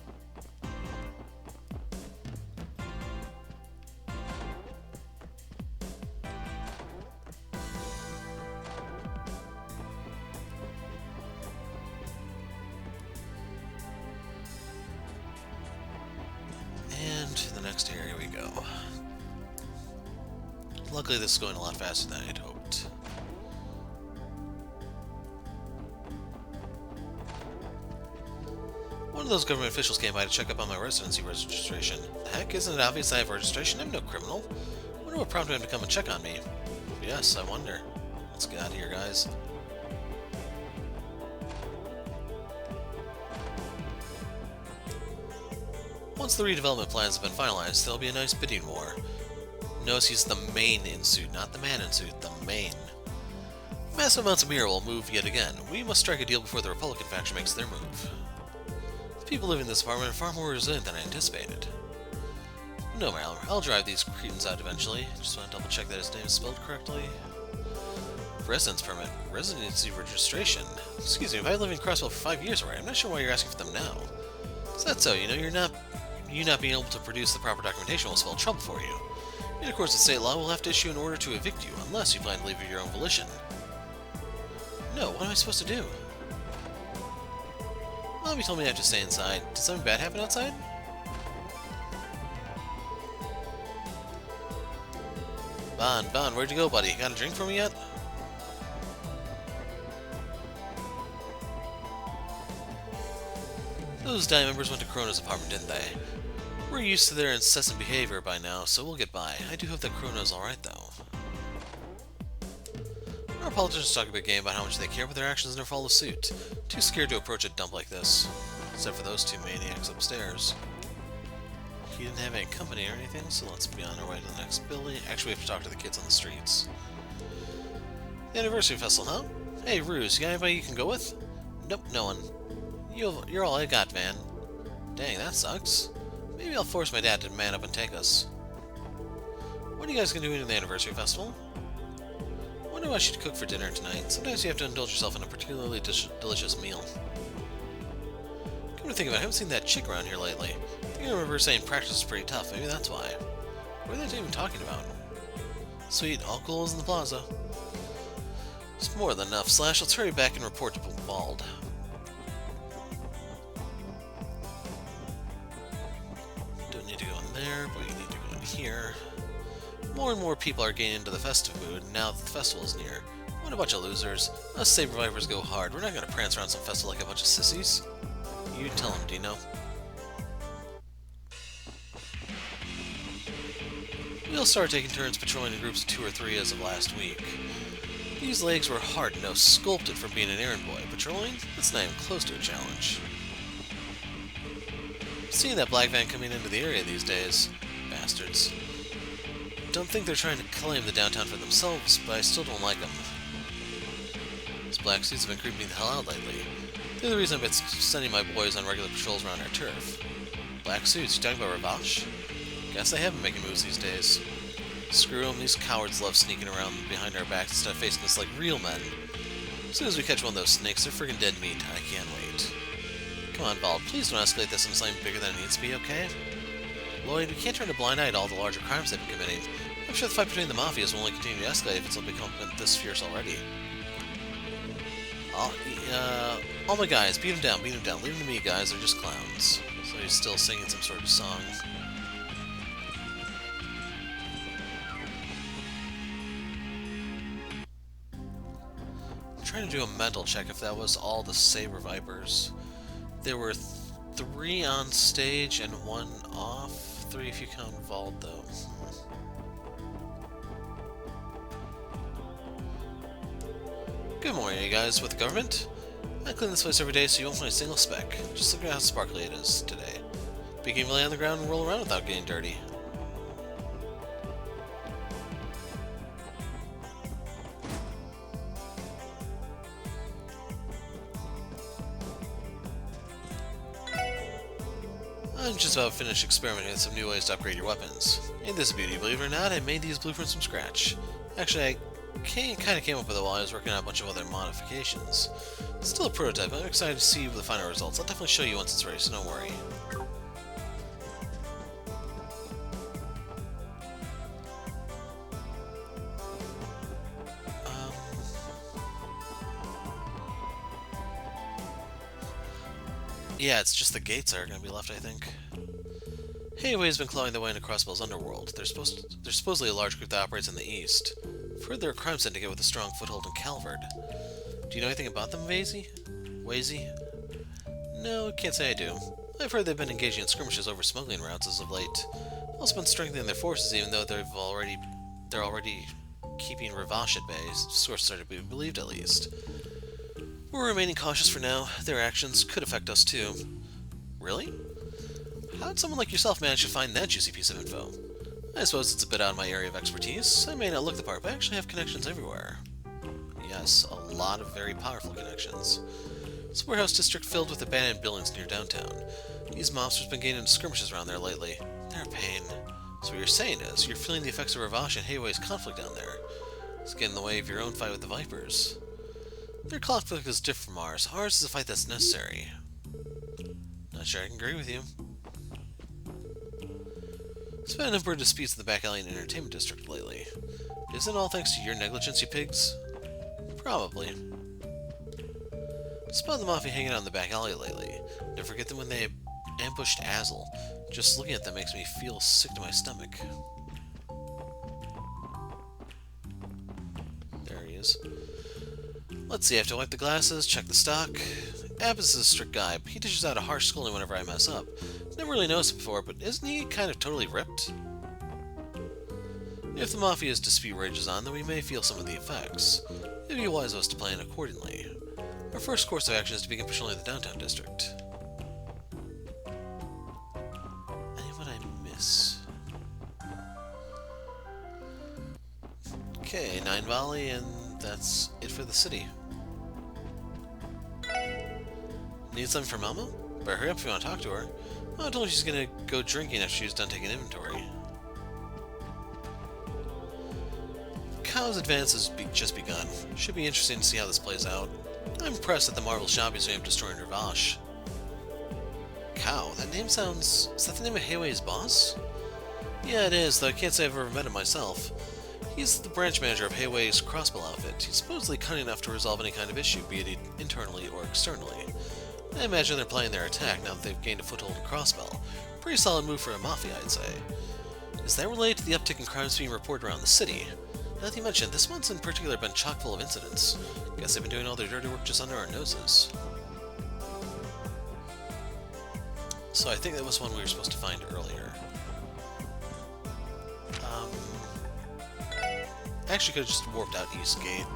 And to the next area we go. Luckily this is going a lot faster than I'd hoped. One of those government officials came by to check up on my residency registration. The heck, isn't it obvious I have registration? I'm no criminal. I wonder what prompted him to come and check on me. Yes, I wonder. Let's get out of here, guys. Once the redevelopment plans have been finalized, there'll be a nice bidding war. Notice he's the main in suit, not the man in suit, the main. Massive amounts of mirror will move yet again. We must strike a deal before the Republican faction makes their move. The people living in this apartment are far more resilient than I anticipated. No matter, I'll drive these cretins out eventually. Just want to double check that his name is spelled correctly. Residence permit. Residency registration. Excuse me, if I lived in Crossbell for 5 years already, I'm not sure why you're asking for them now. Is that so? You know, you not being able to produce the proper documentation will spell trouble for you. In accordance with state law, we'll have to issue an order to evict you, unless you plan to leave of your own volition. No, what am I supposed to do? Mommy told me I have to stay inside. Did something bad happen outside? Bon, where'd you go, buddy? Got a drink for me yet? Those Diet members went to Chrono's apartment, didn't they? We're used to their incessant behavior by now, so we'll get by. I do hope that Chrono's alright, though. Our politicians talk a big game about how much they care, but their actions never follow suit. Too scared to approach a dump like this. Except for those two maniacs upstairs. He didn't have any company or anything, so let's be on our way to the next building. Actually, we have to talk to the kids on the streets. The anniversary festival, huh? Hey, Ruse, you got anybody you can go with? Nope, no one. You're all I got, man. Dang, that sucks. Maybe I'll force my dad to man up and take us. What are you guys gonna do in the anniversary festival? I wonder what I should cook for dinner tonight. Sometimes you have to indulge yourself in a particularly delicious meal. Come to think of it, I haven't seen that chick around here lately. I think I remember her saying practice is pretty tough. Maybe that's why. What are they even talking about? Sweet, all cool is in the plaza. It's more than enough. Slash, let's hurry back and report to Bald. Don't need to go in there, but you need to go in here. More and more people are getting into the festive mood now that the festival is near. What a bunch of losers. Us Saber Vipers go hard. We're not gonna prance around some festival like a bunch of sissies. You tell them, Dino. We'll start taking turns patrolling in groups of 2 or 3 as of last week. These legs were hard to know, sculpted from being an errand boy. Patrolling? That's not even close to a challenge. Seeing that black van coming into the area these days. Bastards. Don't think they're trying to claim the downtown for themselves, but I still don't like them. These black suits have been creeping the hell out lately. They're the reason I've been sending my boys on regular patrols around our turf. Black suits, you talking about Ravash? Guess they have been making moves these days. Screw them, these cowards love sneaking around behind our backs instead of facing us like real men. As soon as we catch one of those snakes, they're friggin' dead meat. I can't wait. Come on, Bald, please don't escalate this into something bigger than it needs to be, okay? Lloyd, we can't turn a blind eye to all the larger crimes they've been committing. I'm sure the fight between the mafias will only continue to escalate if it's become this fierce already. All my guys, beat them down, leave them to me, guys, they're just clowns. So he's still singing some sort of song. I'm trying to do a mental check if that was all the Saber Vipers. There were 3 on stage and 1 off. 3 if you count Vald, though. Good morning, you guys with the government. I clean this place every day so you won't find a single speck. Just look at how sparkly it is today. But you can lay on the ground and roll around without getting dirty. I'm just about finished experimenting with some new ways to upgrade your weapons. Ain't this a beauty? Believe it or not, I made these blueprints from scratch. Actually, I kind of came up with it while I was working on a bunch of other modifications. It's still a prototype, I'm excited to see the final results. I'll definitely show you once it's ready, so don't worry. Yeah, it's just the gates that are going to be left, I think. Hayaway's been clawing their way into Crossbell's underworld. There's supposedly a large group that operates in the east. I've heard they're a crime syndicate with a strong foothold in Calvard. Do you know anything about them, Wazy? No, can't say I do. I've heard they've been engaging in skirmishes over smuggling routes as of late. They've also been strengthening their forces, even though they're already keeping Ravash at bay. Sources are to be believed, at least. We're remaining cautious for now. Their actions could affect us too. Really? How'd someone like yourself manage to find that juicy piece of info? I suppose it's a bit out of my area of expertise. I may not look the part, but I actually have connections everywhere. Yes, a lot of very powerful connections. It's a warehouse district filled with abandoned buildings near downtown. These monsters have been getting into skirmishes around there lately. They're a pain. So what you're saying is, you're feeling the effects of Ravash and Hayway's conflict down there. It's getting in the way of your own fight with the Vipers. Their conflict is different from ours. Ours is a fight that's necessary. Not sure I can agree with you. There's been a number of disputes in the back alley and entertainment district lately. Isn't it all thanks to your negligence, you pigs? Probably. Spotted the Mafia hanging out in the back alley lately. Never forget them when they ambushed Azel. Just looking at them makes me feel sick to my stomach. There he is. Let's see, I have to wipe the glasses, check the stock. Abbas is a strict guy, but he dishes out a harsh scolding whenever I mess up. Never really noticed it before, but isn't he kind of totally ripped? If the Mafia's dispute rages on, then we may feel some of the effects. It'd be wise of us to plan accordingly. Our first course of action is to begin patrolling the downtown district. Anyone I miss? Okay, 9 volley, and that's it for the city. Need something for Mama? Better hurry up if you want to talk to her. I told her she's gonna go drinking after she's done taking inventory. Kao's advance has just begun. Should be interesting to see how this plays out. I'm impressed that the Marvel shop is aimed at destroying Ravash. Kao? That name sounds... Is that the name of Hayway's boss? Yeah, it is, though I can't say I've ever met him myself. He's the branch manager of Hayway's Crossbell outfit. He's supposedly cunning enough to resolve any kind of issue, be it internally or externally. I imagine they're planning their attack now that they've gained a foothold in Crossbell. Pretty solid move for a Mafia, I'd say. Is that related to the uptick in crimes being reported around the city? Now that you mentioned, this month's in particular been chock full of incidents. Guess they've been doing all their dirty work just under our noses. So I think that was one we were supposed to find earlier. Actually could have just warped out East Gate.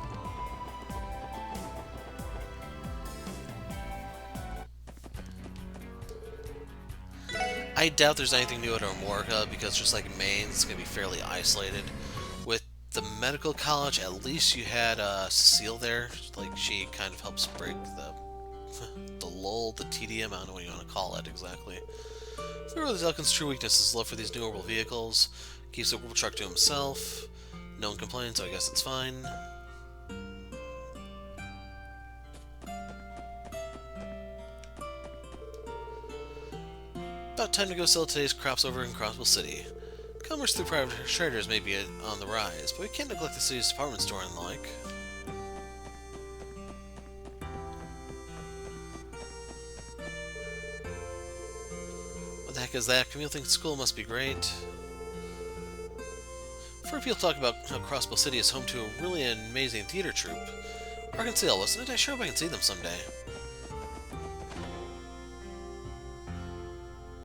I doubt there's anything new at Omorka because just like Maine, it's going to be fairly isolated. With the medical college, at least you had Cecile there. Like, she kind of helps break the lull, the tedium, I don't know what you want to call it exactly. Though the Delkin's true weakness is love for these new orbital vehicles. Keeps the truck to himself. No one complains, so I guess it's fine. About time to go sell today's crops over in Crossbell City. Commerce through private traders may be on the rise, but we can't neglect the city's department store and the like. What the heck is that? Camille thinks school must be great. I've heard people talk about how Crossbell City is home to a really amazing theater troupe. Arkansas, wasn't it? I sure hope I can see them someday.